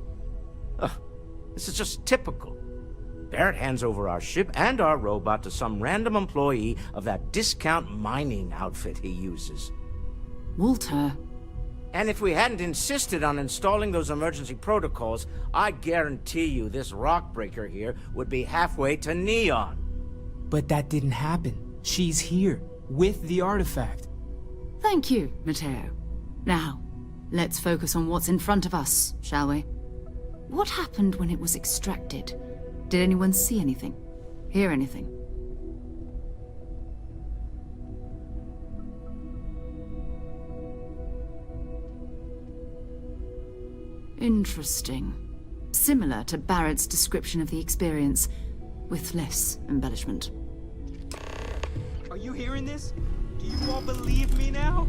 This is just typical. Barrett hands over our ship and our robot to some random employee of that discount mining outfit he uses. Walter. And if we hadn't insisted on installing those emergency protocols, I guarantee you this rock breaker here would be halfway to Neon. But that didn't happen. She's here, with the artifact. Thank you, Matteo. Now, let's focus on what's in front of us, shall we? What happened when it was extracted? Did anyone see anything? Hear anything? Interesting. Similar to Barrett's description of the experience, with less embellishment. Are you hearing this? Do you all believe me now?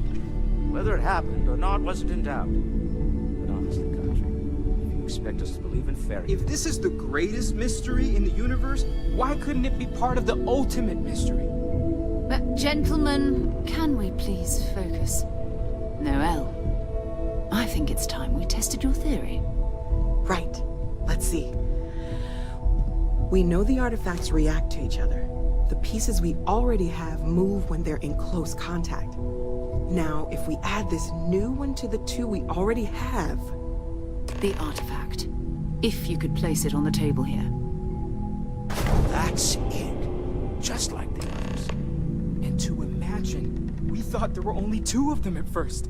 Whether it happened or not wasn't in doubt. But honestly, Country, if you expect us to believe in fairy tales... If this is the greatest mystery in the universe, why couldn't it be part of the ultimate mystery? But gentlemen, can we please focus? Noel, I think it's time we tested your theory. Right. Let's see. We know the artifacts react to each other. The pieces we already have move when they're in close contact. Now, if we add this new one to the two we already have... The artifact. If you could place it on the table here. That's it. Just like the others. And to imagine, we thought there were only 2 of them at first.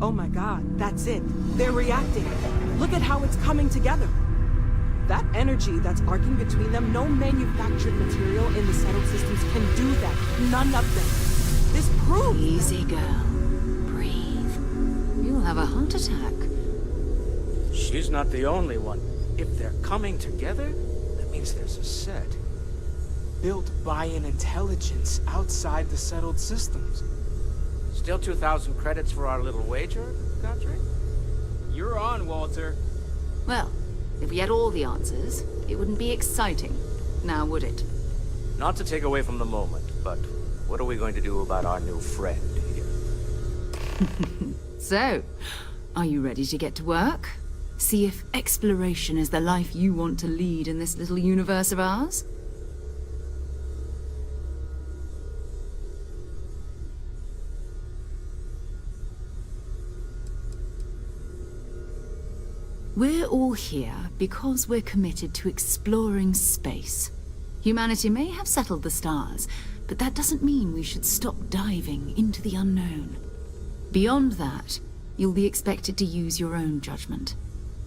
Oh my god, that's it. They're reacting. Look at how it's coming together. That energy that's arcing between them, no manufactured material in the settled systems can do that. None of them. This proves... Easy, girl. Breathe. You'll have a heart attack. She's not the only one. If they're coming together, that means there's a set. Built by an intelligence outside the settled systems. Still 2,000 credits for our little wager, Country? You're on, Walter. Well, if we had all the answers, it wouldn't be exciting, now would it? Not to take away from the moment, but what are we going to do about our new friend here? So, are you ready to get to work? See if exploration is the life you want to lead in this little universe of ours? We're all here because we're committed to exploring space. Humanity may have settled the stars, but that doesn't mean we should stop diving into the unknown. Beyond that, you'll be expected to use your own judgment,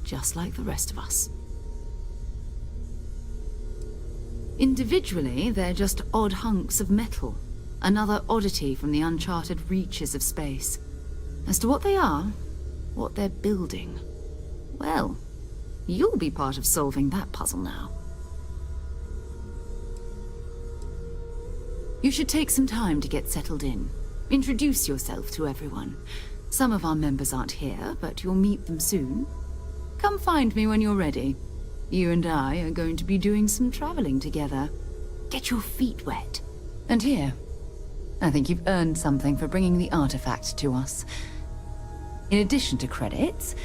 just like the rest of us. Individually, they're just odd hunks of metal, another oddity from the uncharted reaches of space. As to what they are, what they're building, well, you'll be part of solving that puzzle now. You should take some time to get settled in. Introduce yourself to everyone. Some of our members aren't here, but you'll meet them soon. Come find me when you're ready. You and I are going to be doing some traveling together. Get your feet wet. And here, I think you've earned something for bringing the artifact to us. In addition to credits,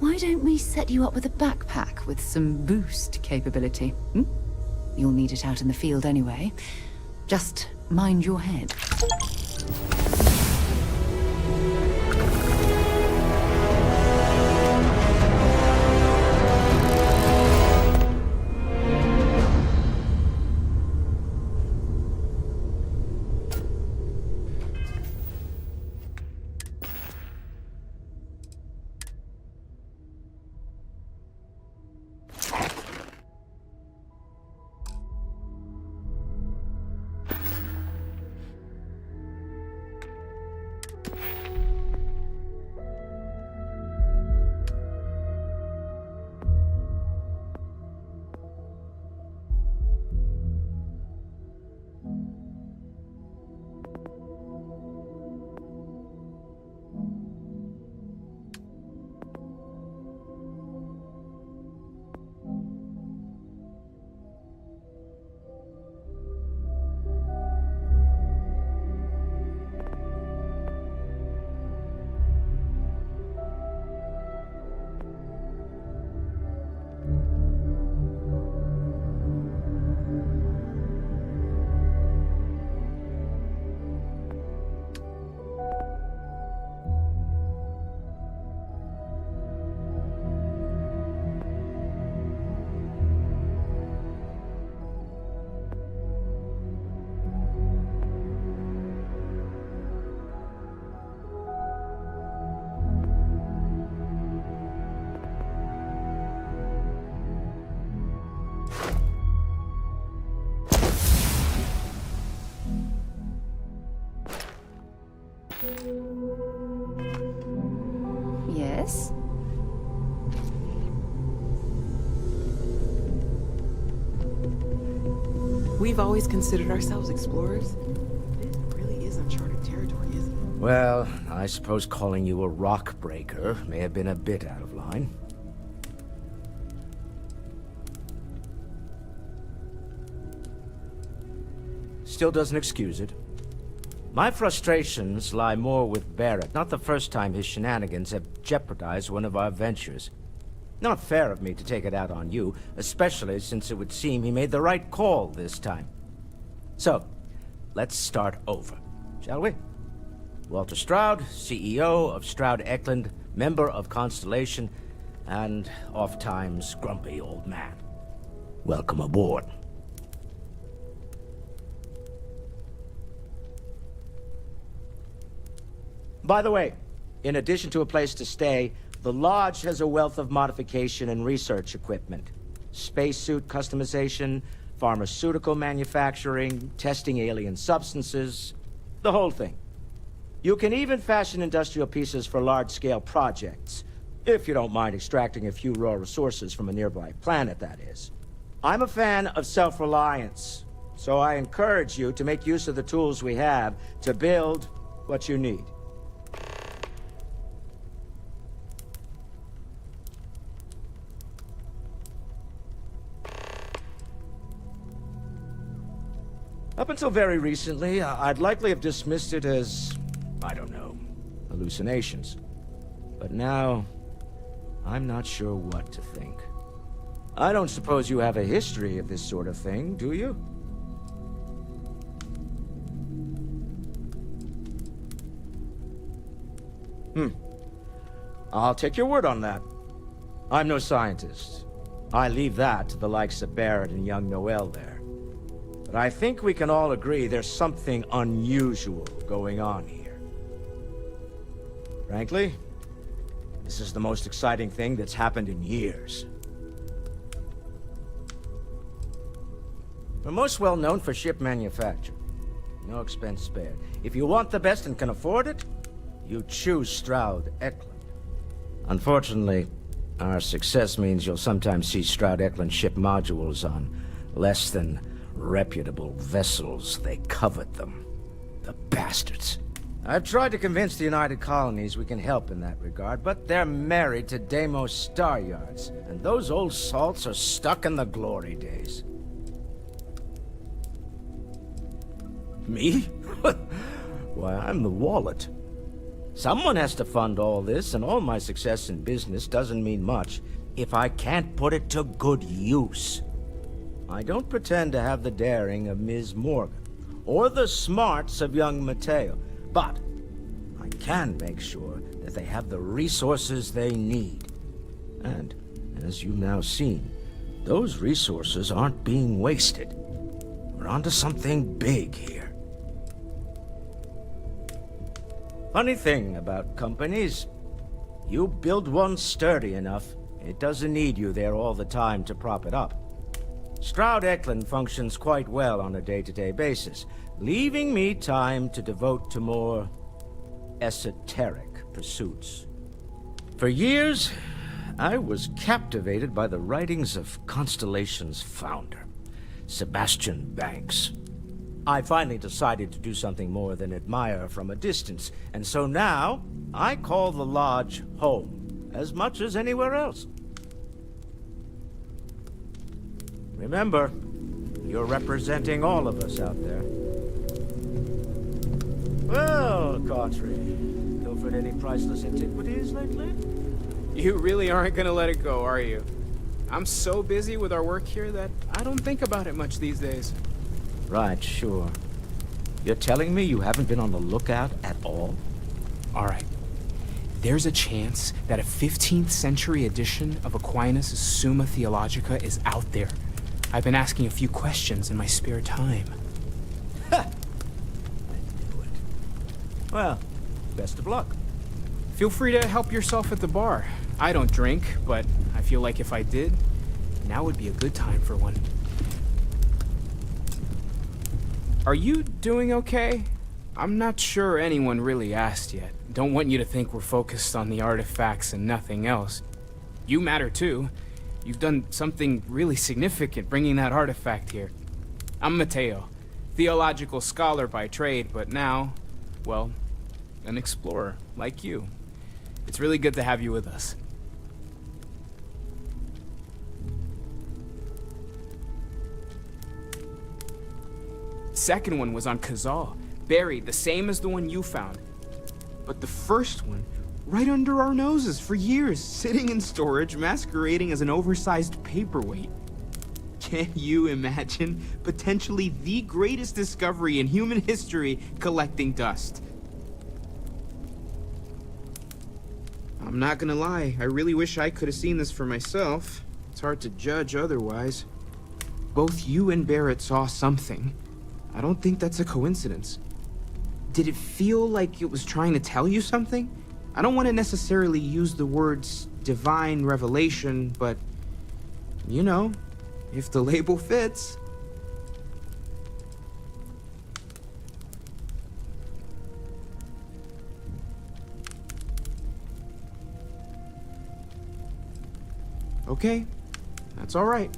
why don't we set you up with a backpack with some boost capability? You'll need it out in the field anyway. Just mind your head. Yes? We've always considered ourselves explorers. This really is uncharted territory, isn't it? Well, I suppose calling you a rock breaker may have been a bit out of line. Still doesn't excuse it. My frustrations lie more with Barrett. Not the first time his shenanigans have jeopardized one of our ventures. Not fair of me to take it out on you, especially since it would seem he made the right call this time. So, let's start over, shall we? Walter Stroud, CEO of Stroud Eklund, member of Constellation, and oft-times grumpy old man. Welcome aboard. By the way, in addition to a place to stay, the Lodge has a wealth of modification and research equipment. Spacesuit customization, pharmaceutical manufacturing, testing alien substances, the whole thing. You can even fashion industrial pieces for large-scale projects, if you don't mind extracting a few raw resources from a nearby planet, that is. I'm a fan of self-reliance, so I encourage you to make use of the tools we have to build what you need. Up until very recently, I'd likely have dismissed it as, I don't know, hallucinations. But now, I'm not sure what to think. I don't suppose you have a history of this sort of thing, do you? I'll take your word on that. I'm no scientist. I leave that to the likes of Barrett and young Noel there. But I think we can all agree there's something unusual going on here. Frankly, this is the most exciting thing that's happened in years. We're most well known for ship manufacture. No expense spared. If you want the best and can afford it, you choose Stroud Eklund. Unfortunately, our success means you'll sometimes see Stroud Eklund ship modules on less than reputable vessels. They covet them. The bastards. I've tried to convince the United Colonies we can help in that regard, but they're married to Deimos Star Yards, and those old salts are stuck in the glory days. Me? Why, I'm the wallet. Someone has to fund all this, and all my success in business doesn't mean much if I can't put it to good use. I don't pretend to have the daring of Ms. Morgan, or the smarts of young Mateo, but I can make sure that they have the resources they need. And, as you've now seen, those resources aren't being wasted. We're onto something big here. Funny thing about companies, you build one sturdy enough, it doesn't need you there all the time to prop it up. Stroud Eklund functions quite well on a day-to-day basis, leaving me time to devote to more esoteric pursuits. For years, I was captivated by the writings of Constellation's founder, Sebastian Banks. I finally decided to do something more than admire from a distance, and so now I call the Lodge home as much as anywhere else. Remember, you're representing all of us out there. Well, Cautry, pilfered any priceless antiquities lately? You really aren't gonna let it go, are you? I'm so busy with our work here that I don't think about it much these days. Right, sure. You're telling me you haven't been on the lookout at all? All right. There's a chance that a 15th century edition of Aquinas' Summa Theologica is out there. I've been asking a few questions in my spare time. Ha! I knew it. Well, best of luck. Feel free to help yourself at the bar. I don't drink, but I feel like if I did, now would be a good time for one. Are you doing okay? I'm not sure anyone really asked yet. Don't want you to think we're focused on the artifacts and nothing else. You matter too. You've done something really significant bringing that artifact here. I'm Mateo, theological scholar by trade, but now, well, an explorer like you. It's really good to have you with us. Second one was on Kazal, buried the same as the one you found. But the first one, right under our noses for years, sitting in storage, masquerading as an oversized paperweight. Can you imagine potentially the greatest discovery in human history collecting dust? I'm not gonna lie, I really wish I could have seen this for myself. It's hard to judge otherwise. Both you and Barrett saw something. I don't think that's a coincidence. Did it feel like it was trying to tell you something? I don't want to necessarily use the words divine revelation, but, you know, if the label fits. Okay, that's all right.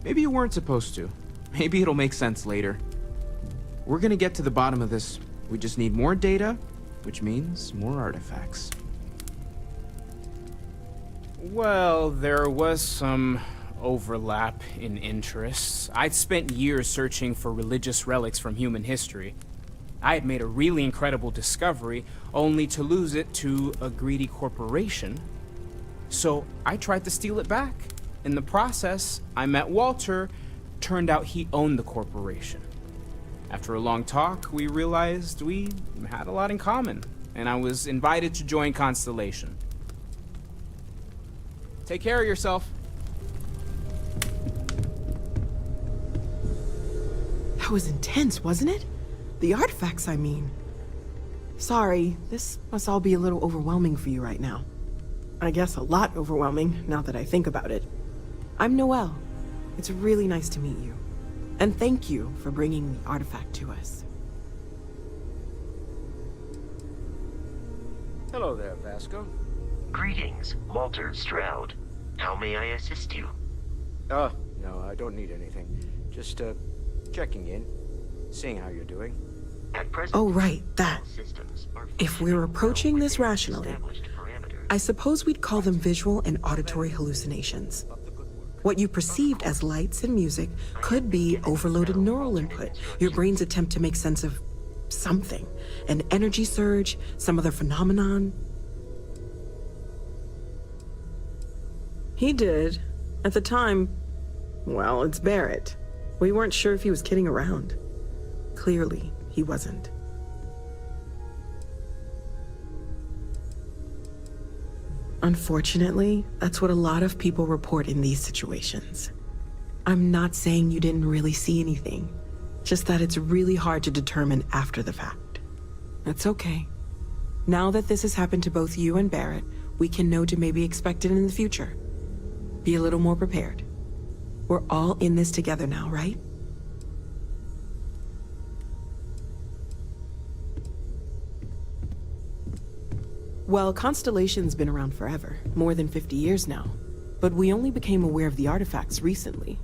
Maybe you weren't supposed to. Maybe it'll make sense later. We're gonna get to the bottom of this. We just need more data, which means more artifacts. Well, there was some overlap in interests. I'd spent years searching for religious relics from human history. I had made a really incredible discovery, only to lose it to a greedy corporation. So I tried to steal it back. In the process, I met Walter. Turned out he owned the corporation. After a long talk, we realized we had a lot in common, and I was invited to join Constellation. Take care of yourself. That was intense, wasn't it? The artifacts, I mean. Sorry, this must all be a little overwhelming for you right now. I guess a lot overwhelming, now that I think about it. I'm Noelle. It's really nice to meet you. And thank you for bringing the artifact to us. Hello there, Vasco. Greetings, Walter Stroud. How may I assist you? No, I don't need anything. Just, checking in, seeing how you're doing. At present, Oh, right, that. systems are If we're approaching this rationally, I suppose we'd call them visual and auditory hallucinations. What you perceived as lights and music could be overloaded neural input, your brain's attempt to make sense of something. An energy surge, some other phenomenon. He did. At the time, well, it's Barrett. We weren't sure if he was kidding around. Clearly, he wasn't. Unfortunately, that's what a lot of people report in these situations. I'm not saying you didn't really see anything, just that it's really hard to determine after the fact. That's okay. Now that this has happened to both you and Barrett, we can know to maybe expect it in the future. Be a little more prepared. We're all in this together now, right? Well, Constellation's been around forever, more than 50 years now. But we only became aware of the artifacts recently.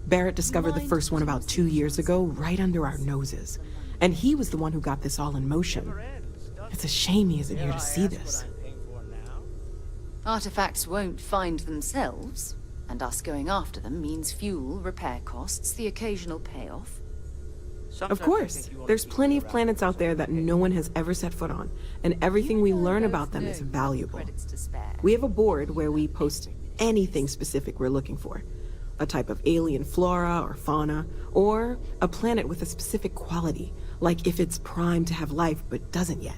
Barrett discovered the first one about 2 years ago, right under our noses. And he was the one who got this all in motion. It's a shame he isn't here to see this. Artifacts won't find themselves, and us going after them means fuel, repair costs, the occasional payoff. Of course. There's plenty of planets out there that no one has ever set foot on, and everything we learn about them is valuable. We have a board where we post anything specific we're looking for. A type of alien flora or fauna, or a planet with a specific quality, like if it's primed to have life but doesn't yet.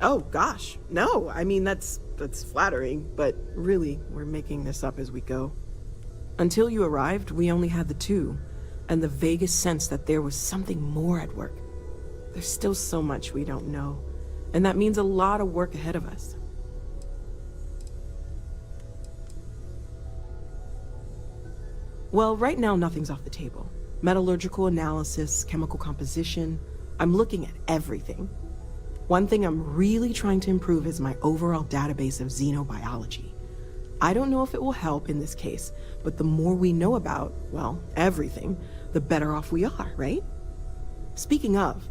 Oh gosh, no, I mean that's flattering, but really, we're making this up as we go. Until you arrived, we only had the two, and the vaguest sense that there was something more at work. There's still so much we don't know, and that means a lot of work ahead of us. Well, right now nothing's off the table. Metallurgical analysis, chemical composition, I'm looking at everything. One thing I'm really trying to improve is my overall database of xenobiology. I don't know if it will help in this case, but the more we know about, well, everything, the better off we are, right? Speaking of,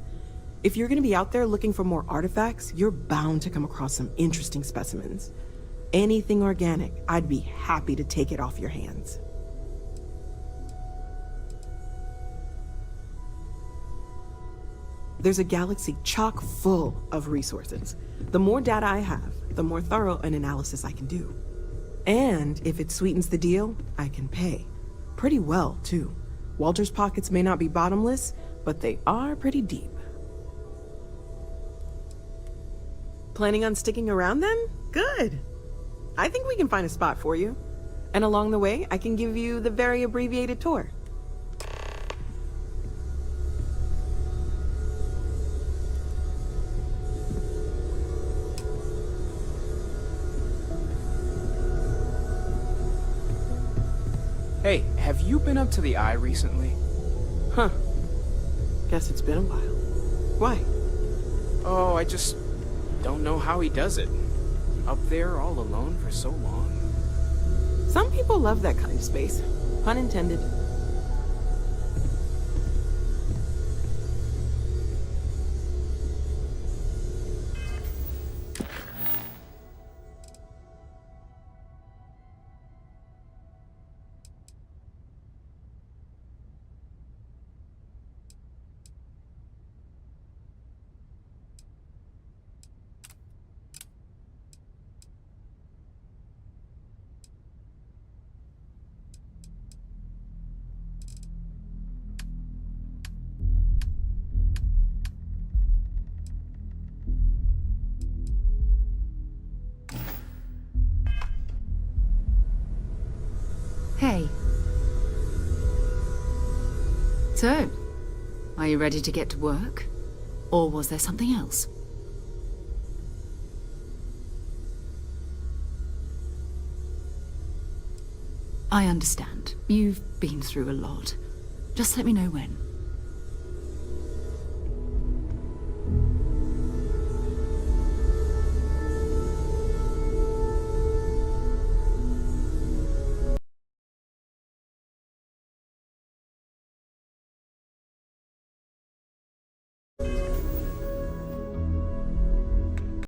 if you're gonna be out there looking for more artifacts, you're bound to come across some interesting specimens. Anything organic, I'd be happy to take it off your hands. There's a galaxy chock full of resources. The more data I have, the more thorough an analysis I can do. And if it sweetens the deal, I can pay. Pretty well, too. Walter's pockets may not be bottomless, but they are pretty deep. Planning on sticking around then? Good. I think we can find a spot for you. And along the way, I can give you the very abbreviated tour. Hey, have you been up to the Eye recently? Huh. Guess it's been a while. Why? Oh, I just don't know how he does it. Up there all alone for so long. Some people love that kind of space. Pun intended. Hey. So, are you ready to get to work? Or was there something else? I understand. You've been through a lot. Just let me know when.